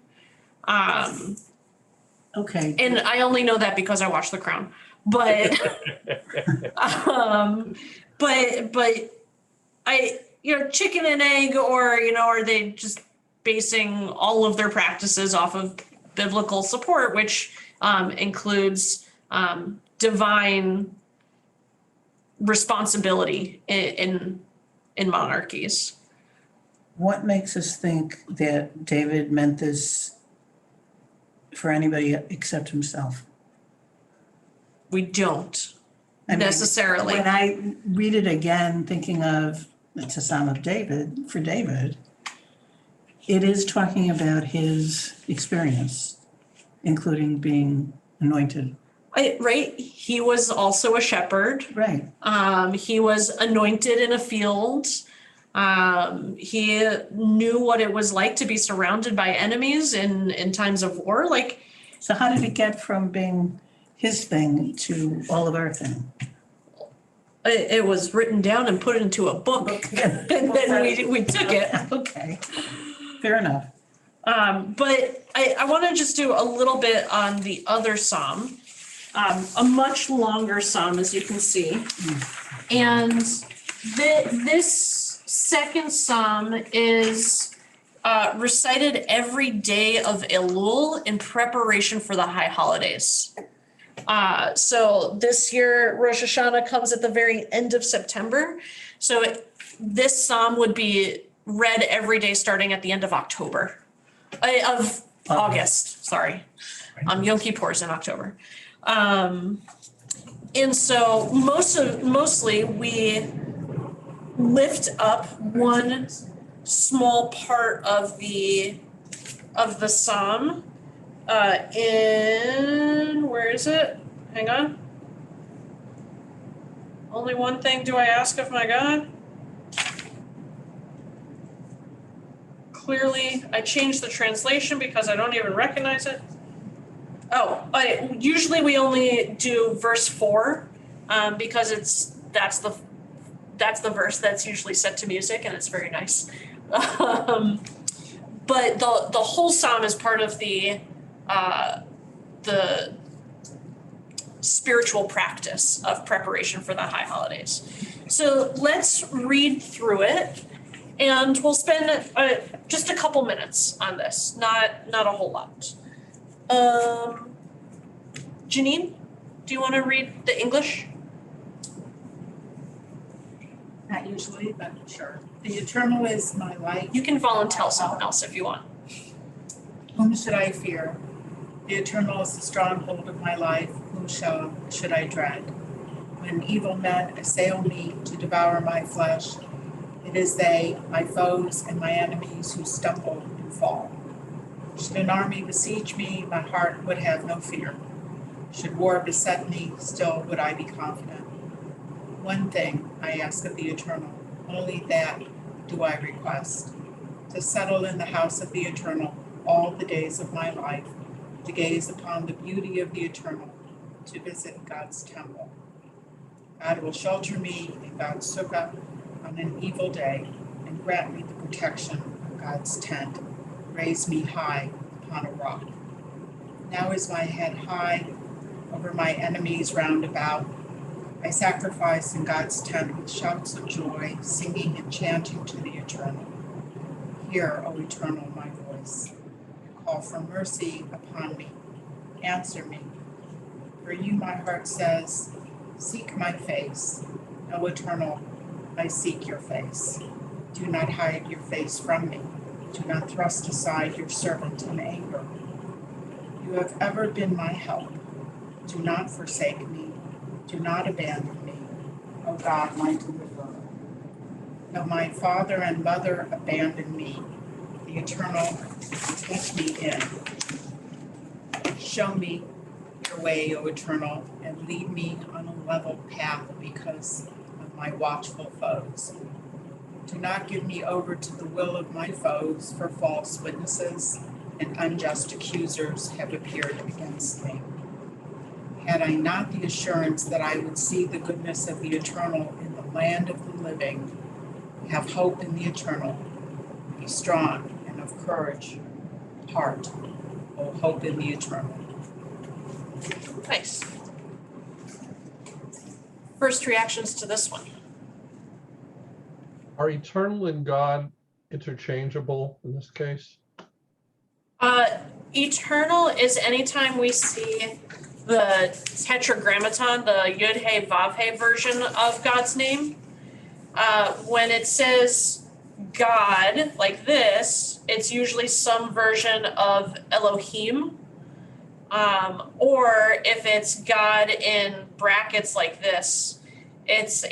Okay, And I only know that because I watched The Crown. But but I, chicken and egg, or, are they just basing all of their practices off of biblical support, which includes divine responsibility in monarchies? what makes us think that David meant this for anybody except himself? We don't I mean, necessarily. When I read it again, thinking of it's a Psalm of David, for David, it is talking about his experience, including being anointed. Right? He was also a shepherd. Right. He was anointed in a field. He knew what it was like to be surrounded by enemies in times of war. Like, So how did it get from being his thing to all of our thing? it was written down and put into a book, and then we took it. Okay, fair enough. But I want to just do a little bit on the other psalm, a much longer psalm, as you can see. And this second psalm is recited every day of Elul in preparation for the high holidays. So this year, Rosh Hashanah comes at the very end of September. So this psalm would be read every day starting at the end of October, of August, sorry. Yom Kippur is in October. And so mostly we lift up one small part of the psalm where is it? Hang on. Only one thing do I ask of my God? Clearly, I changed the translation because I don't even recognize it. Usually we only do verse 4 because that's the verse that's usually set to music, and it's very nice. But the whole psalm is part of the spiritual practice of preparation for the high holidays. So let's read through it, and we'll spend just a couple minutes on this, not a whole lot. Janine, do you want to read the English? Not usually, but sure. The eternal is my light. You can volunteer someone else if you want. Whom should I fear? The eternal is the stronghold of my life. Whom should I dread? When evil men assail me to devour my flesh, it is they, my foes and my enemies, who stumble and fall. Should an army besiege me, my heart would have no fear. Should war beset me, still would I be confident. One thing I ask of the eternal, only that do I request, to settle in the house of the eternal all the days of my life, to gaze upon the beauty of the eternal, to visit God's temple. God will shelter me in God's sukkah on an evil day, and and grant me the protection of God's tent. Raise me high upon a rock. Now is my head high over my enemies round about. I sacrifice in God's tent with shouts of joy, singing and chanting to the Eternal. Hear, O Eternal, my voice. Call for mercy upon me. Answer me. For you, my heart says, seek my face. O Eternal, I seek your face. Do not hide your face from me. Do not thrust aside your servant in anger. You have ever been my help. Do not forsake me. Do not abandon me, O God, my deliverer. Though my father and mother abandon me, the Eternal take me in. Show me your way, O Eternal, and lead me on a level path because of my watchful foes. Do not give me over to the will of my foes, for false witnesses and unjust accusers have appeared against me. Had I not the assurance that I would see the goodness of the Eternal in the land of the living, have hope in the Eternal, be strong and of courage, heart, O hope in the Eternal. Nice. First reactions to this one. Are eternal and God interchangeable in this case? Eternal is anytime we see the tetragrammaton, the Yud He Vav He version of God's name. When it says God like this, it's usually some version of Elohim. Or if it's God in brackets like this, it's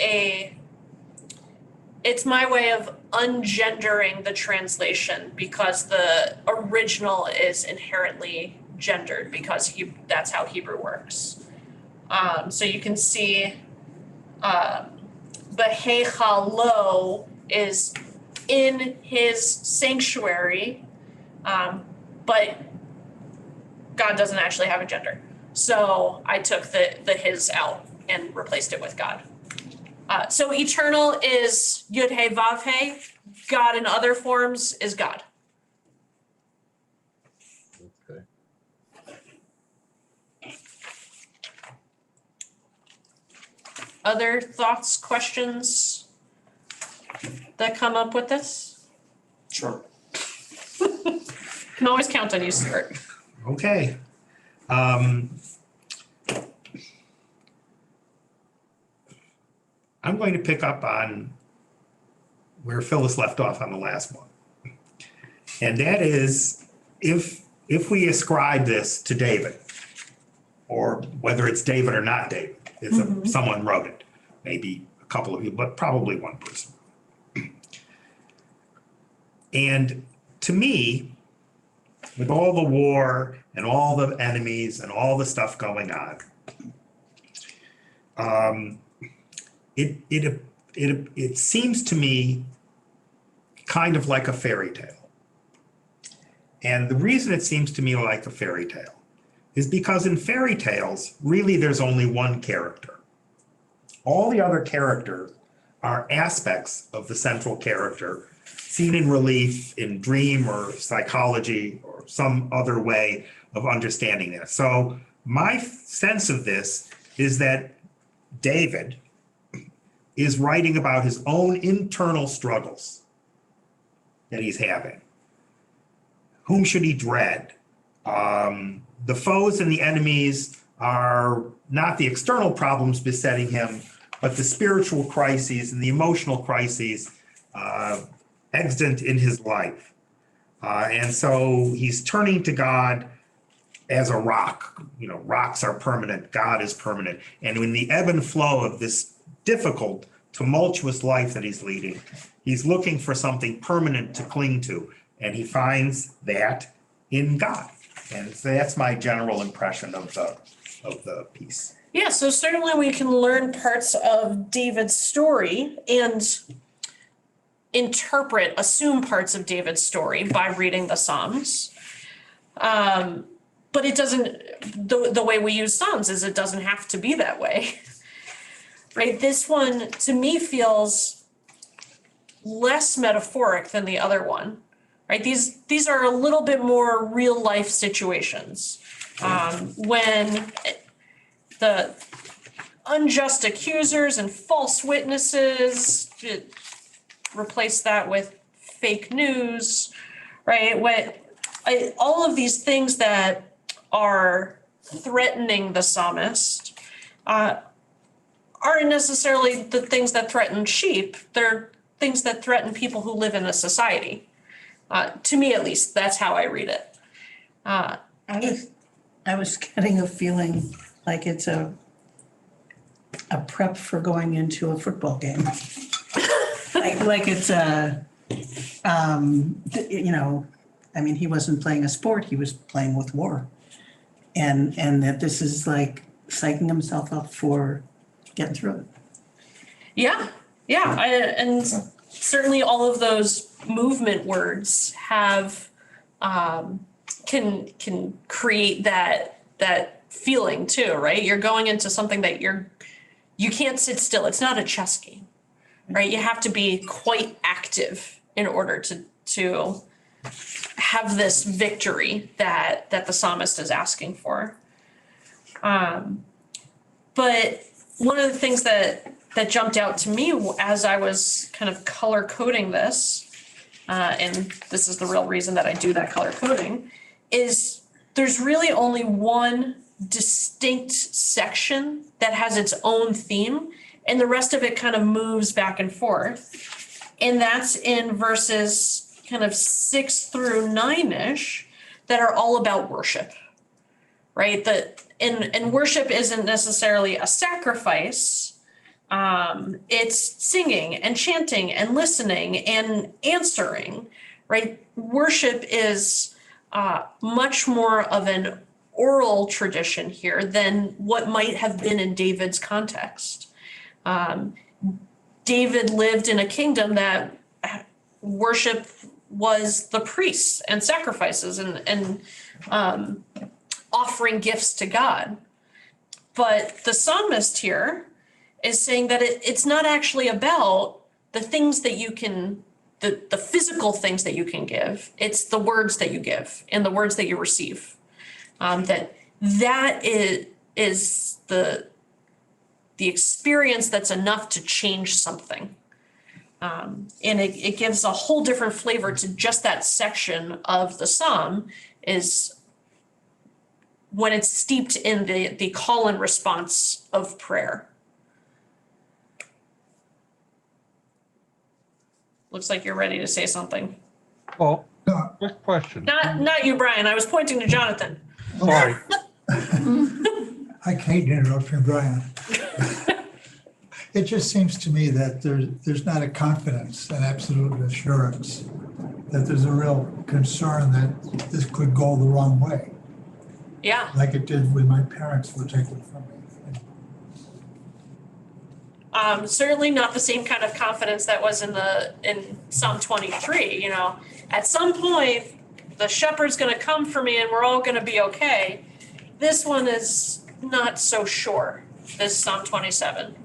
my way of ungendering the translation because the original is inherently gendered because that's how Hebrew works. So you can see Behechalo is in his sanctuary, but God doesn't actually have a gender. So I took the his out and replaced it with God. So eternal is Yud He Vav He. God in other forms is God. Okay. Other thoughts, questions that come up with this? Sure. Can always count on you, Stuart. Okay. I'm going to pick up on where Phyllis left off on the last one. And that is, if we ascribe this to David, or whether it's David or not David, someone wrote it, maybe a couple of you, but probably one person. And to me, with all the war and all the enemies and all the stuff going on, it seems to me kind of like a fairy tale. And the reason it seems to me like a fairy tale is because in fairy tales, really there's only one character. All the other characters are aspects of the central character, seen in relief in dream or psychology or some other way of understanding this. So my sense of this is that David is writing about his own internal struggles that he's having. Whom should he dread? The foes and the enemies are not the external problems besetting him, but the spiritual crises and the emotional crises extant in his life. And so he's turning to God as a rock. You know, rocks are permanent, God is permanent. And in the ebb and flow of this difficult, tumultuous life that he's leading, he's looking for something permanent to cling to. And he finds that in God. And so that's my general impression of the piece. Yeah, so certainly we can learn parts of David's story and assume parts of David's story by reading the Psalms. But it doesn't, the way we use Psalms is it doesn't have to be that way. Right? This one, to me, feels less metaphoric than the other one, right? These are a little bit more real life situations. When the unjust accusers and false witnesses, replace that with fake news, right? All of these things that are threatening the psalmist aren't necessarily the things that threaten sheep. They're things that threaten people who live in a society. To me, at least, that's how I read it. I was getting a feeling like it's a prep for going into a football game. Like it's you know, I mean, he wasn't playing a sport, he was playing with war. And that this is like psyching himself up for getting through it. Yeah, and certainly all of those movement words have can create that feeling too, right? You're going into something that you can't sit still. It's not a chess game, right? You have to be quite active in order to have this victory that the psalmist is asking for. But one of the things that jumped out to me as I was kind of color coding this, and this is the real reason that I do that color coding, is there's really only one distinct section that has its own theme, and the rest of it kind of moves back and forth. And that's in verses kind of 6 through 9-ish that are all about worship, right? And worship isn't necessarily a sacrifice. It's singing and chanting and listening and answering, right? Worship is much more of an oral tradition here than what might have been in David's context. David lived in a kingdom that worship was the priests and sacrifices and offering gifts to God. But the psalmist here is saying that it's not actually about the things that you can, the physical things that you can give. It's the words that you give and the words that you receive. That is the experience that's enough to change something. And it gives a whole different flavor to just that section of the psalm, is when it's steeped in the call and response of prayer. Looks like you're ready to say something. Well, quick question. Not you, Brian. I was pointing to Jonathan. Sorry. I hate to interrupt you, Brian. It just seems to me that there's not a confidence, an absolute assurance that there's a real concern that this could go the wrong way, Yeah. like it did when my parents were taken from me. Certainly not the same kind of confidence that was in Psalm 23. You know, at some point, the shepherd's going to come for me and we're all going to be okay. This one is not so sure, this Psalm 27.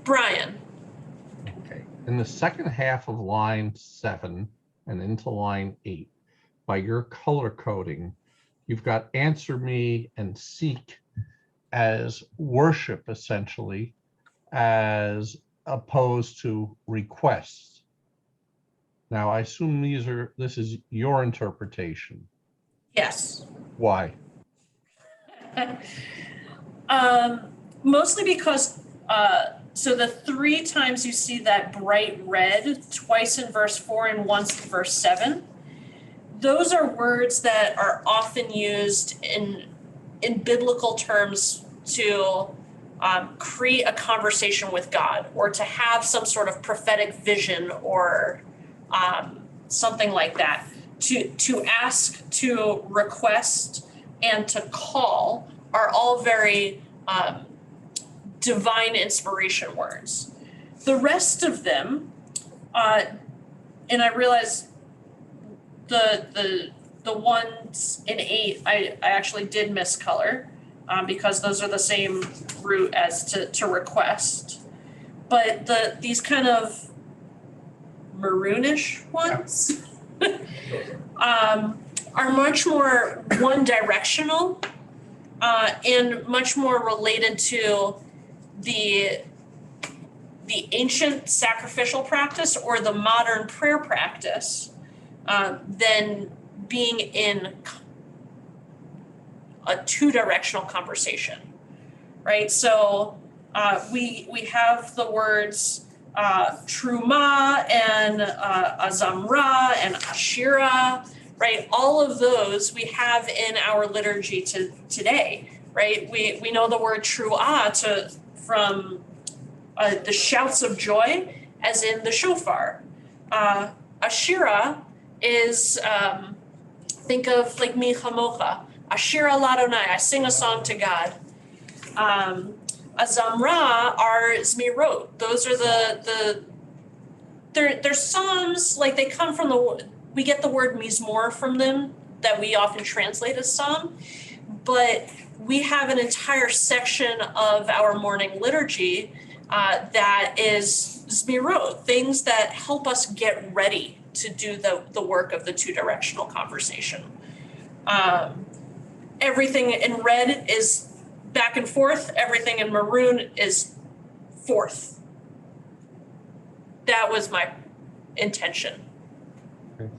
Brian. Okay. In the second half of line 7 and into line 8, by your color coding, you've got answer me and seek as worship, essentially, as opposed to requests. Now, I assume this is your interpretation. Yes. Why? Mostly because so the 3 times you see that bright red, twice in verse 4 and once in verse 7, those are words that are often used in biblical terms to create a conversation with God, or to have some sort of prophetic vision, or something like that. To ask, to request, and to call are all very divine inspiration words. The rest of them, and I realize the ones in 8, I actually did miscolor, because those are the same root as to request. But these kind of maroonish ones are much more one directional and much more related to the ancient sacrificial practice or the modern prayer practice than being in a two-directional conversation, right? So we have the words Truma and Azamra and Ashira, right? All of those we have in our liturgy today, right? We know the word Truah from the shouts of joy, as in the shofar. Ashira is, think of like Mi Chamocha, Ashira Ladonai, I sing a song to God. Azamra are Zmirot. Those are they're psalms, like they come from we get the word Mizmor from them that we often translate as psalm, but we have an entire section of our morning liturgy that is Zmirot, things that help us get ready to do the work of the two-directional conversation. Everything in red is back and forth, everything in maroon is forth. That was my intention. Okay.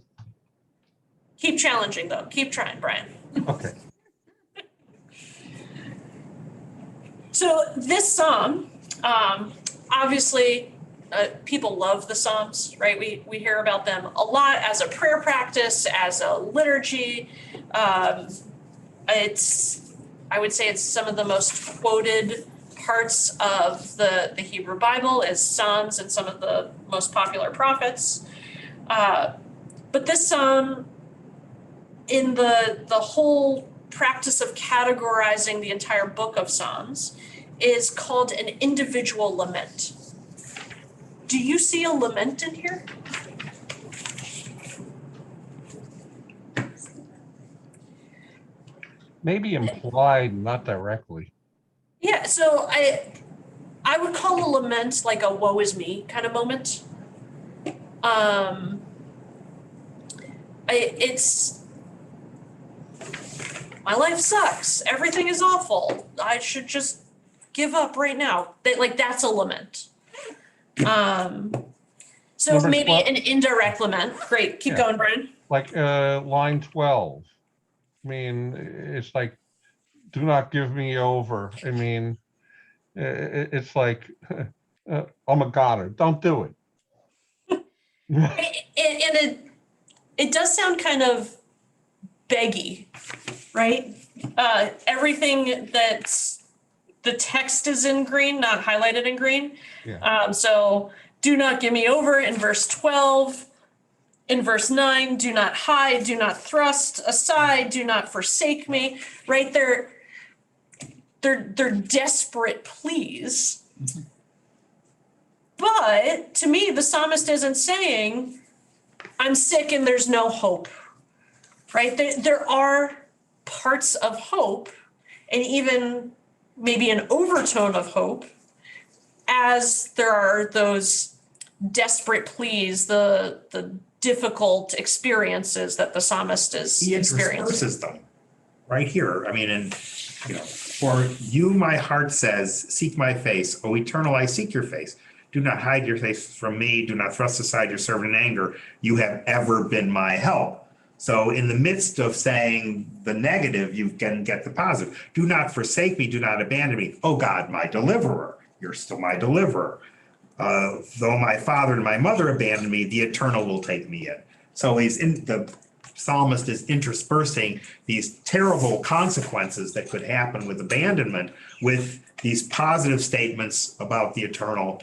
Keep challenging though, keep trying, Brian. Okay. So this psalm, obviously, people love the Psalms, right? We hear about them a lot as a prayer practice, as a liturgy. I would say it's some of the most quoted parts of the Hebrew Bible is Psalms and some of the most popular prophets. But this psalm, in the whole practice of categorizing the entire book of Psalms, is called an individual lament. Do you see a lament in here? Maybe implied, not directly. Yeah, so I would call a lament like a woe is me kind of moment. It's my life sucks. Everything is awful. I should just give up right now. That's a lament. So Number maybe 12. an indirect lament. Great, keep Yeah. going, Brian. Like line 12. I mean, it's like, do not give me over. I mean, it's like, I'm a goner. Don't do it. And it does sound kind of beggy, right? Everything that's the text is in green, not highlighted in green. Yeah. So do not give me over in verse 12. In verse 9, do not hide, do not thrust aside, do not forsake me. Right? They're desperate pleas. But to me, the psalmist isn't saying, I'm sick and there's no hope. Right? There are parts of hope, and even maybe an overtone of hope, as there are those desperate pleas, the difficult experiences that the psalmist is He experiencing. intersperses them right here. I mean, and for you, my heart says, seek my face. O eternal, I seek your face. Do not hide your face from me. Do not thrust aside your servant in anger. You have ever been my help. So in the midst of saying the negative, you can get the positive. Do not forsake me. Do not abandon me. Oh God, my deliverer. You're still my deliverer. Though my father and my mother abandon me, the eternal will take me in. So the psalmist is interspersing these terrible consequences that could happen with abandonment with these positive statements about the eternal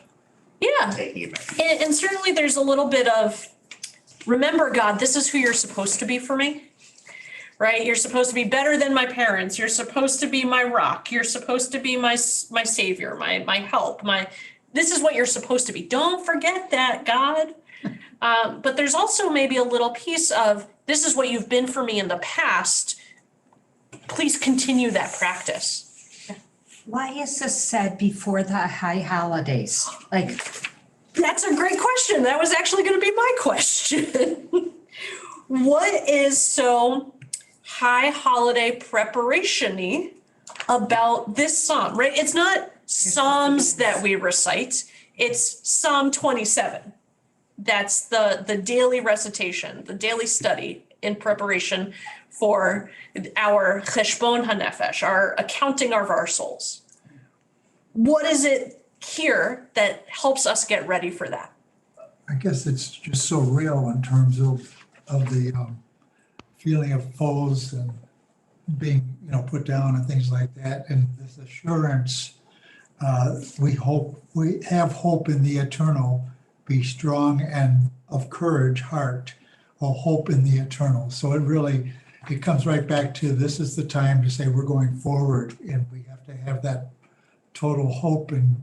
taking him in. And certainly there's a little bit of, remember God, this is who you're supposed to be for me, right? You're supposed to be better than my parents. You're supposed to be my rock. You're supposed to be my savior, my help, this is what you're supposed to be. Don't forget that, God. But there's also maybe a little piece of, this is what you've been for me in the past. Please continue that practice. Why is this said before the high holidays? Like, That's a great question. That was actually going to be my question. What is so high holiday preparation-y about this psalm, right? It's not psalms that we recite. It's Psalm 27. That's the daily recitation, the daily study in preparation for our cheshbon hanefesh, our accounting of our souls. What is it here that helps us get ready for that? I guess it's just so real in terms of the feeling of foes and being, put down and things like that. And this assurance, we have hope in the eternal, be strong and of courage heart, or hope in the eternal. So it comes right back to, this is the time to say we're going forward, and we have to have that total hope and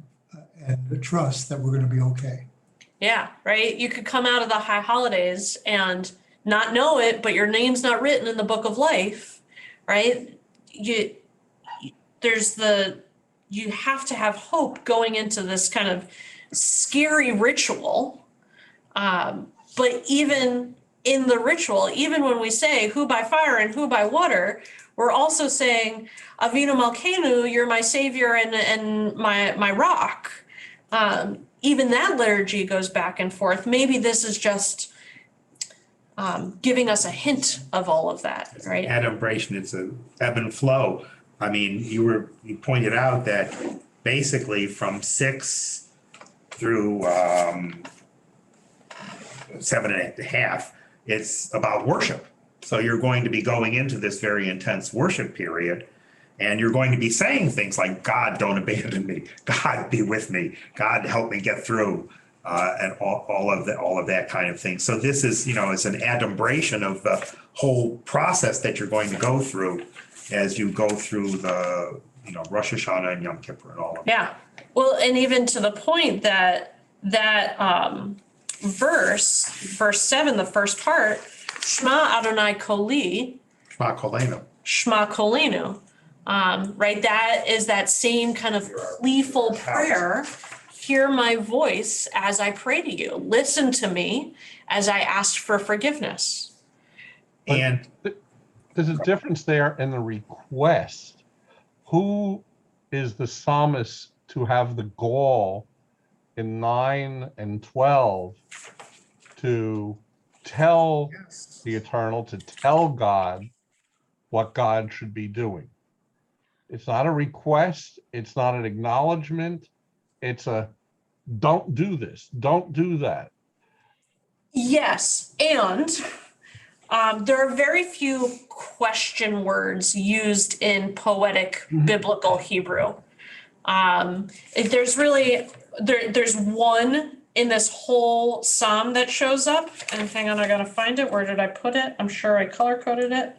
the trust that we're going to be okay. Yeah, right. You could come out of the high holidays and not know it, but your name's not written in the book of life, right? You have to have hope going into this kind of scary ritual. But even in the ritual, even when we say who by fire and who by water, we're also saying, Avinu Malkeinu, you're my savior and my rock. Even that liturgy goes back and forth. Maybe this is just giving us a hint of all of that, right? Adumbration, it's a ebb and flow. I mean, you pointed out that basically from 6 through 7.5, it's about worship. So you're going to be going into this very intense worship period, and you're going to be saying things like, God, don't abandon me. God, be with me. God, help me get through, and all of that kind of thing. So this is, it's an adumbration of the whole process that you're going to go through as you go through the, Rosh Hashanah and Yom Kippur and all of that. Yeah. Well, and even to the point that verse 7, the first part, Shema Adonai Koli, Shema Kolenu. Shema Kolenu, right? That is that same kind of gleeful prayer. Hear my voice as I pray to you. Listen to me as I ask for forgiveness. And There's a difference there in the request. Who is the psalmist to have the gall in 9 and 12 to tell the eternal, to tell God what God should be doing? It's not a request. It's not an acknowledgement. It's a, don't do this, don't do that. Yes, and there are very few question words used in poetic biblical Hebrew. There's one in this whole psalm that shows up, and hang on, I gotta find it. Where did I put it? I'm sure I color coded it.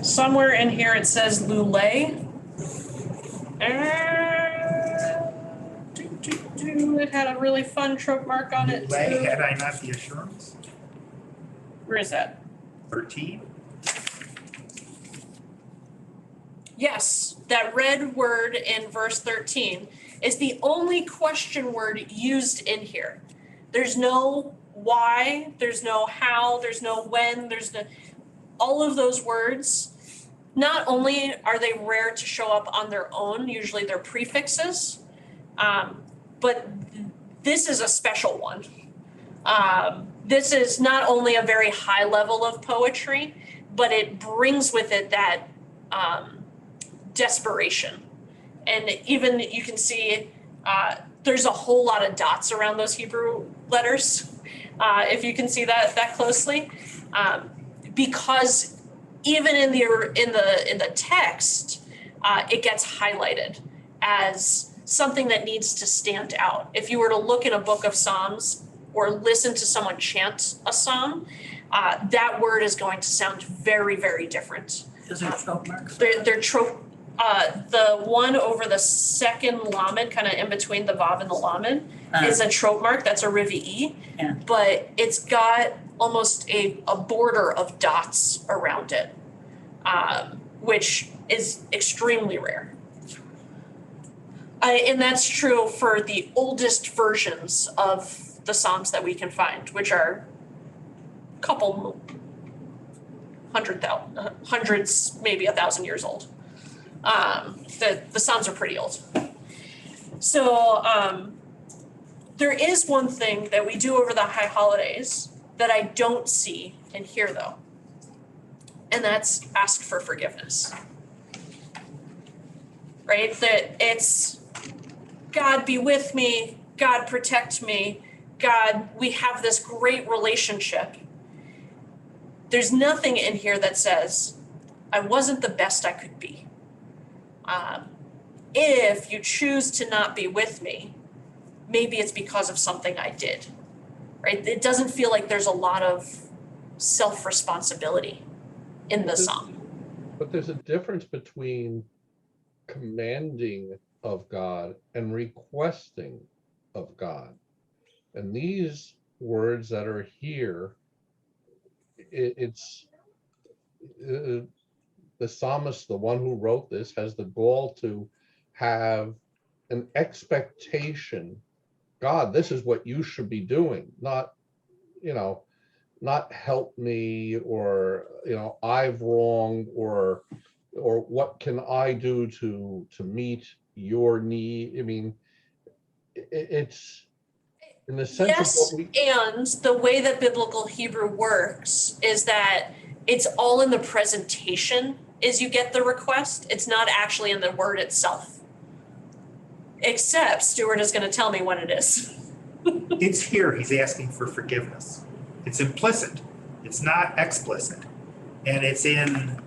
Somewhere in here it says lule. It had a really fun trope mark on it too. Had I not the assurance? Where is that? 13? Yes, that red word in verse 13 is the only question word used in here. There's no why, there's no how, there's no when, all of those words. Not only are they rare to show up on their own, usually they're prefixes, but this is a special one. This is not only a very high level of poetry, but it brings with it that desperation. And even you can see there's a whole lot of dots around those Hebrew letters, if you can see that closely, because even in the text, it gets highlighted as something that needs to stand out. If you were to look in a book of Psalms or listen to someone chant a psalm, that word is going to sound very, very different. Is there trope marks? They're trope. The one over the second lamed, kind of in between the vav and the lamed, is a trope mark. That's a rivi'i, Yeah. but it's got almost a border of dots around it, which is extremely rare. And that's true for the oldest versions of the Psalms that we can find, which are a couple hundreds, maybe 1,000 years old. The Psalms are pretty old. So there is one thing that we do over the high holidays that I don't see and hear though. And that's ask for forgiveness. Right? That it's God be with me, God protect me, God, we have this great relationship. There's nothing in here that says, I wasn't the best I could be. If you choose to not be with me, maybe it's because of something I did, right? It doesn't feel like there's a lot of self-responsibility in the psalm. But there's a difference between commanding of God and requesting of God. And these words that are here, it's the psalmist, the one who wrote this, has the gall to have an expectation. God, this is what you should be doing, not, not help me, or, I've wronged, or what can I do to meet your need? I mean, it's in the sense Yes, of what we, and the way that biblical Hebrew works is that it's all in the presentation is you get the request. It's not actually in the word itself. Except Stuart is going to tell me what it is. It's here, he's asking for forgiveness. It's implicit, it's not explicit. And it's in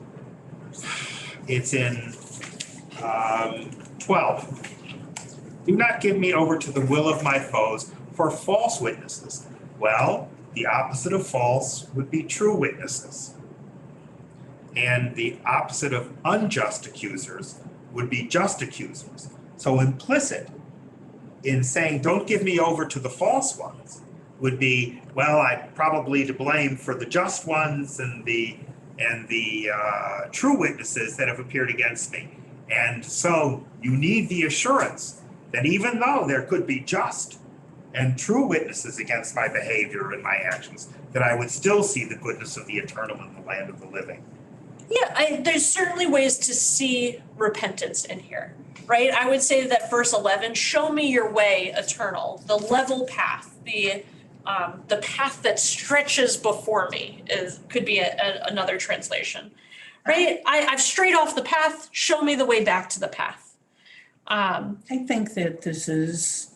12. Do not give me over to the will of my foes for false witnesses. Well, the opposite of false would be true witnesses. And the opposite of unjust accusers would be just accusers. So implicit in saying, don't give me over to the false ones would be, well, I'm probably to blame for the just ones and the true witnesses that have appeared against me. And so you need the assurance that even though there could be just and true witnesses against my behavior and my actions, that I would still see the goodness of the eternal in the land of the living. Yeah, there's certainly ways to see repentance in here, right? I would say that verse 11, show me your way eternal, the level path, the path that stretches before me could be another translation, right? I've strayed off the path, show me the way back to the path. I think that this is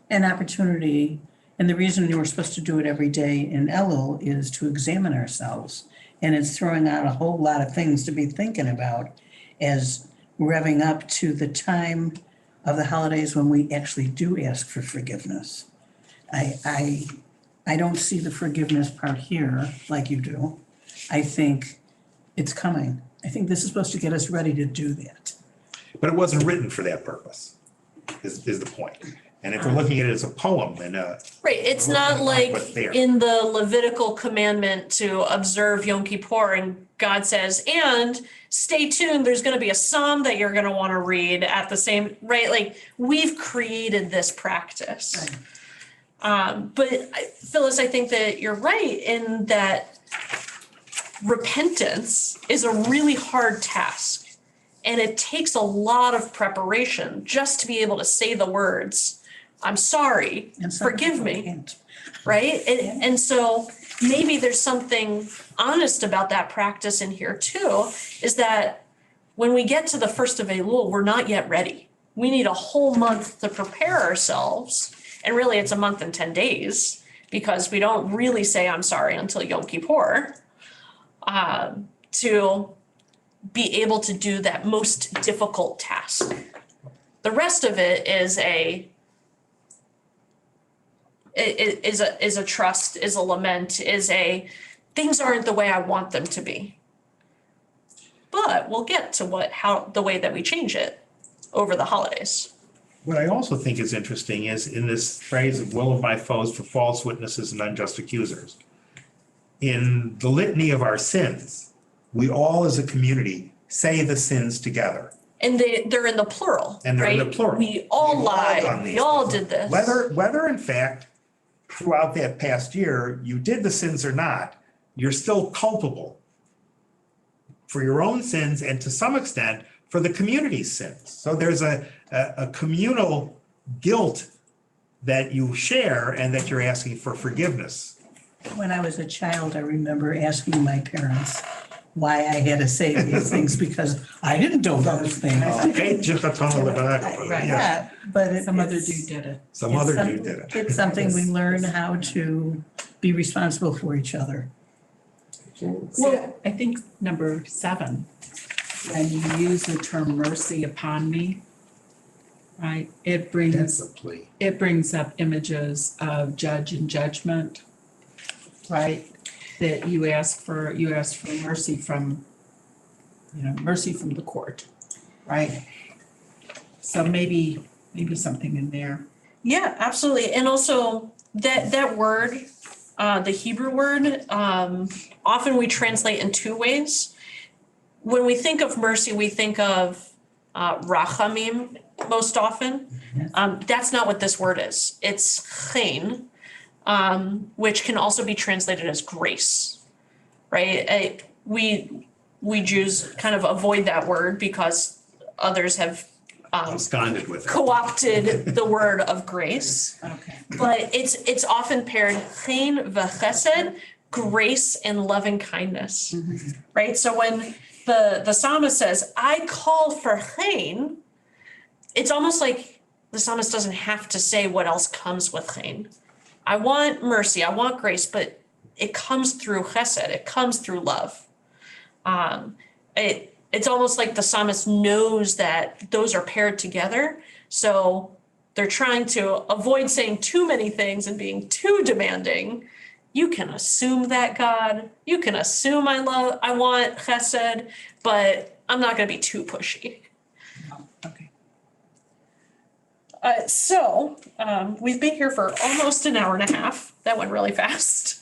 an opportunity, and the reason we're supposed to do it every day in Elul is to examine ourselves. And it's throwing out a whole lot of things to be thinking about as revving up to the time of the holidays when we actually do ask for forgiveness. I don't see the forgiveness part here like you do. I think it's coming. I think this is supposed to get us ready to do that. But it wasn't written for that purpose, is the point. And if we're looking at it as a poem and Right, it's not like in the Levitical commandment to observe Yom Kippur and God says, and stay tuned, there's gonna be a psalm that you're gonna wanna read at the same, right? Like, we've created this practice. But Phyllis, I think that you're right in that repentance is a really hard task. And it takes a lot of preparation just to be able to say the words, I'm sorry, And some forgive people me, can't. right? And so maybe there's something honest about that practice in here too, is that when we get to the 1st of Elul, we're not yet ready. We need a whole month to prepare ourselves. And really it's a month and 10 days because we don't really say I'm sorry until Yom Kippur, to be able to do that most difficult task. The rest of it is a trust, is a lament, things aren't the way I want them to be. But we'll get to the way that we change it over the holidays. what I also think is interesting is in this phrase of will of my foes for false witnesses and unjust accusers. In the litany of our sins, we all as a community say the sins together. And they're in the plural, And they're in the right? plural. We all We've all lied, done we these all things. did this. Whether in fact, throughout that past year, you did the sins or not, you're still culpable for your own sins and to some extent for the community's sins. So there's a communal guilt that you share and that you're asking for forgiveness. When I was a child, I remember asking my parents why I had to say these things because I didn't do those things. Okay, just a ton of the Right. yeah, Yeah, but Some other it's- dude did it. some it's other some- dude did it. It's something we learn how to be responsible for each other. Well, I think number 7, and you use the term mercy upon me, right? It That's a brings, plea. it brings up images of judge and judgment, right? That you ask for mercy from, mercy from the court, right? So maybe something in there. Yeah, absolutely. And also that word, the Hebrew word, often we translate in 2 ways. When we think of mercy, we think of rachamim most often. That's not what this word is. It's chen, which can also be translated as grace, right? We Jews kind of avoid that word because others have Absconded with it. co-opted the word of grace. Okay. But it's often paired chen v'chesed, grace and loving kindness, right? So when the psalmist says, I call for chen, it's almost like the psalmist doesn't have to say what else comes with chen. I want mercy, I want grace, but it comes through chesed, it comes through love. It's almost like the psalmist knows that those are paired together. So they're trying to avoid saying too many things and being too demanding. You can assume that, God. You can assume I want chesed, but I'm not going to be too pushy. Okay. We've been here for almost an hour and a half. That went really fast.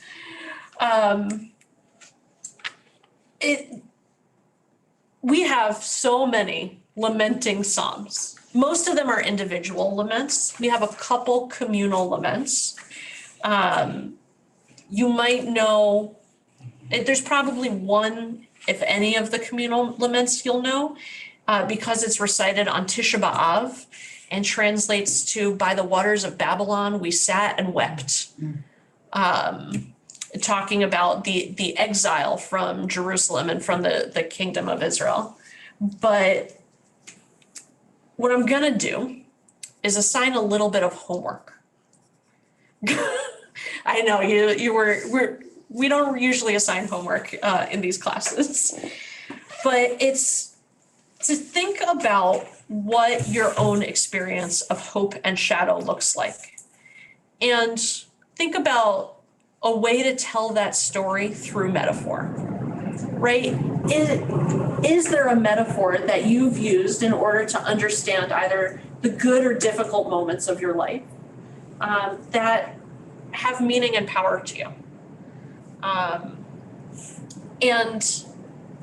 We have so many lamenting psalms. Most of them are individual laments. We have a couple communal laments. You might know, there's probably one, if any of the communal laments you'll know, because it's recited on Tisha B'Av and translates to, by the waters of Babylon, we sat and wept. Talking about the exile from Jerusalem and from the kingdom of Israel. But what I'm gonna do is assign a little bit of homework. I know we don't usually assign homework in these classes, but it's to think about what your own experience of hope and shadow looks like. And think about a way to tell that story through metaphor, right? Is there a metaphor that you've used in order to understand either the good or difficult moments of your life that have meaning and power to you? And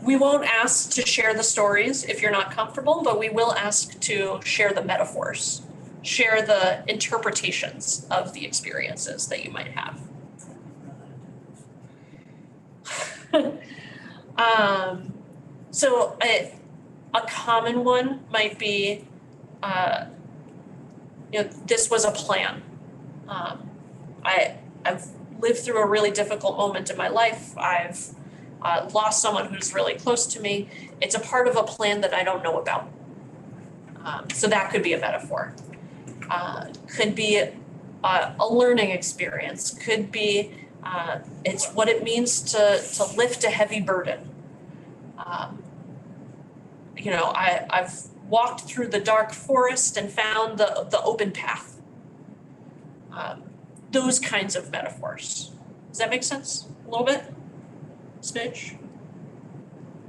we won't ask to share the stories if you're not comfortable, but we will ask to share the metaphors, share the interpretations of the experiences that you might have. So a common one might be, this was a plan. I've lived through a really difficult moment in my life. I've lost someone who's really close to me. It's a part of a plan that I don't know about. So that could be a metaphor. Could be a learning experience. Could be it's what it means to lift a heavy burden. I've walked through the dark forest and found the open path. Those kinds of metaphors. Does that make sense? A little bit? Smidge?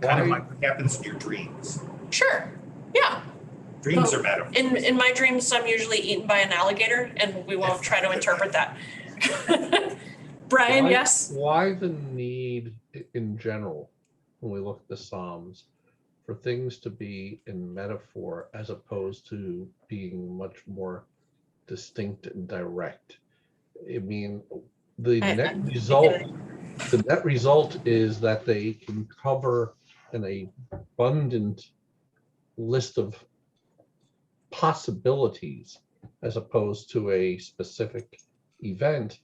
Kind of like what happens in your dreams. Sure. Yeah. Dreams are metaphors. In my dreams, I'm usually eaten by an alligator, and we won't try to interpret that. Brian, Why- yes? Why the need in general, when we look at the Psalms, for things to be in metaphor as opposed to being much more distinct and direct. I mean, the I- net I get result, it. the net result is that they can cover an abundant list of possibilities as opposed to a specific event.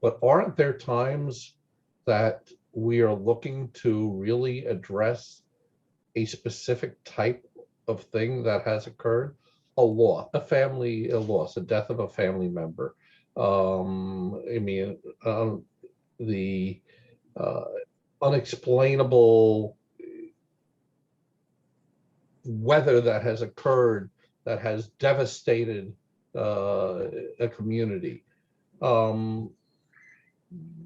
But aren't there times that we are looking to really address a specific type of thing that has occurred? A loss, a death of a family member. The unexplainable weather that has occurred that has devastated a community.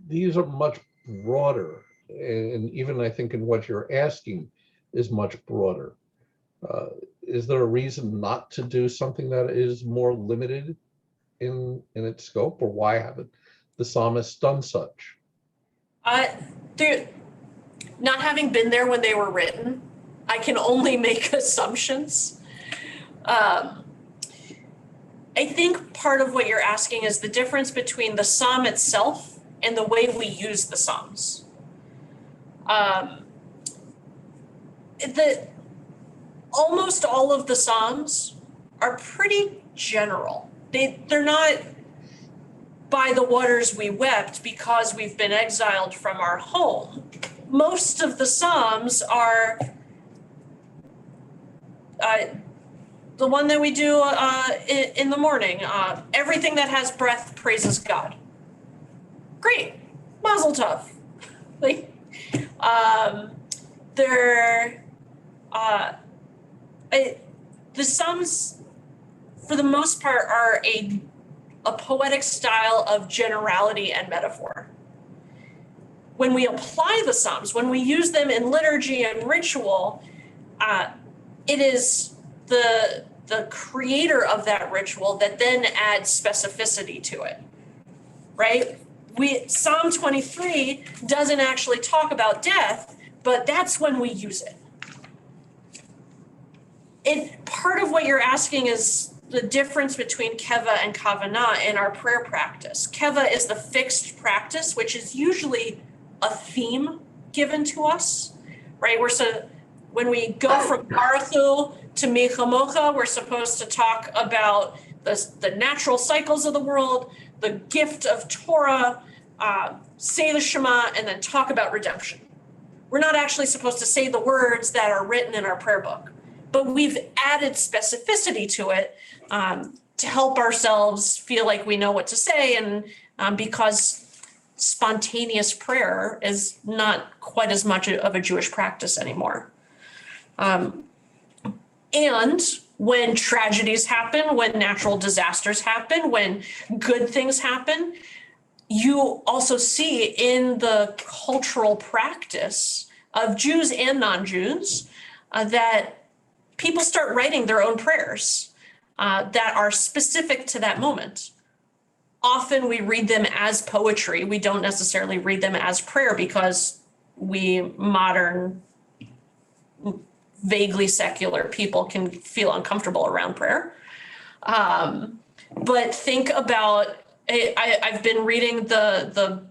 These are much broader, and even I think in what you're asking is much broader. Is there a reason not to do something that is more limited in its scope, or why haven't the psalmists done such? Not having been there when they were written, I can only make assumptions. I think part of what you're asking is the difference between the psalm itself and the way we use the psalms. Almost all of the psalms are pretty general. They're not by the waters we wept because we've been exiled from our home. Most of the psalms are the one that we do in the morning. Everything that has breath praises God. Great, Mazel Tov. The psalms, for the most part, are a poetic style of generality and metaphor. When we apply the psalms, when we use them in liturgy and ritual, it is the creator of that ritual that then adds specificity to it, right? Psalm 23 doesn't actually talk about death, but that's when we use it. Part of what you're asking is the difference between keva and kavanah in our prayer practice. Keva is the fixed practice, which is usually a theme given to us, right? When we go from Baruch Hu to Mi Chamocha, we're supposed to talk about the natural cycles of the world, the gift of Torah, say the Shema, and then talk about redemption. We're not actually supposed to say the words that are written in our prayer book, but we've added specificity to it to help ourselves feel like we know what to say, and because spontaneous prayer is not quite as much of a Jewish practice anymore. And when tragedies happen, when natural disasters happen, when good things happen, you also see in the cultural practice of Jews and non-Jews that people start writing their own prayers that are specific to that moment. Often we read them as poetry. We don't necessarily read them as prayer because we modern, vaguely secular people can feel uncomfortable around prayer. But think about, I've been reading the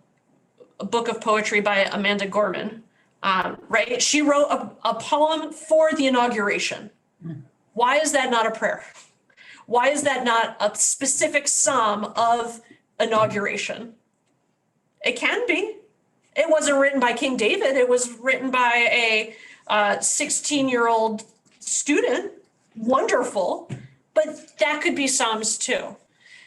book of poetry by Amanda Gorman, right? She wrote a poem for the inauguration. Why is that not a prayer? Why is that not a specific psalm of inauguration? It can be. It wasn't written by King David. It was written by a 16-year-old student. Wonderful. But that could be Psalms too.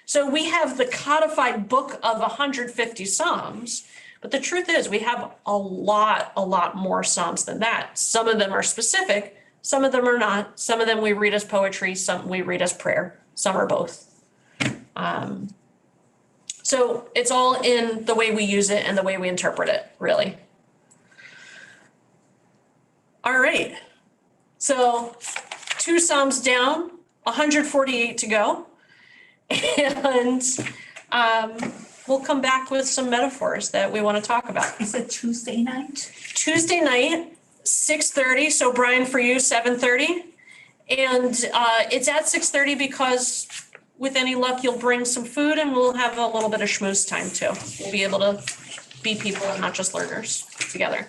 So we have the codified book of 150 Psalms, but the truth is we have a lot more Psalms than that. Some of them are specific, some of them are not. Some of them we read as poetry, some we read as prayer, some are both. So it's all in the way we use it and the way we interpret it, really. All right, so 2 Psalms down, 148 to go. And we'll come back with some metaphors that we want to talk about. Is it Tuesday night? Tuesday night, 6:30, so Brian, for you, 7:30. And it's at 6:30 because with any luck, you'll bring some food and we'll have a little bit of schmooze time too. We'll be able to be people and not just learners together.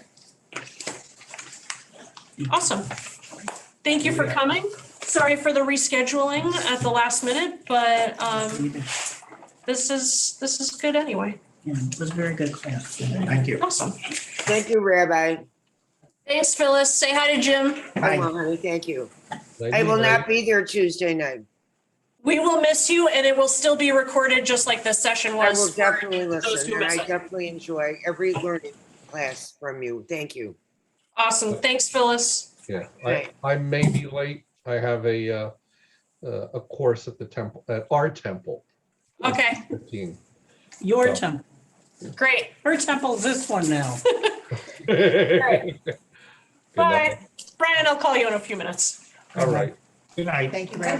Awesome. Thank you for coming. Sorry for the rescheduling at the last minute, but this is good anyway. Yeah, it was a very good class. Thank you. Awesome. Thank you, Rabbi. Thanks, Phyllis. Say hi to Jim. I will, honey. Thank you. Thank I you, will lady. not be there Tuesday night. We will miss you and it will still be recorded just like this session I was. will for definitely those listen, who and miss I it. definitely enjoy every learning class from you. Thank you. Awesome. Thanks, Phyllis. Yeah, Right. I may be late. I have a course at the temple, at our temple. Okay, 15. Your So. temple, great. her temple's this one now. Good Bye. night. Brian, I'll call you in a few minutes. All right. Good night. Thank you very much.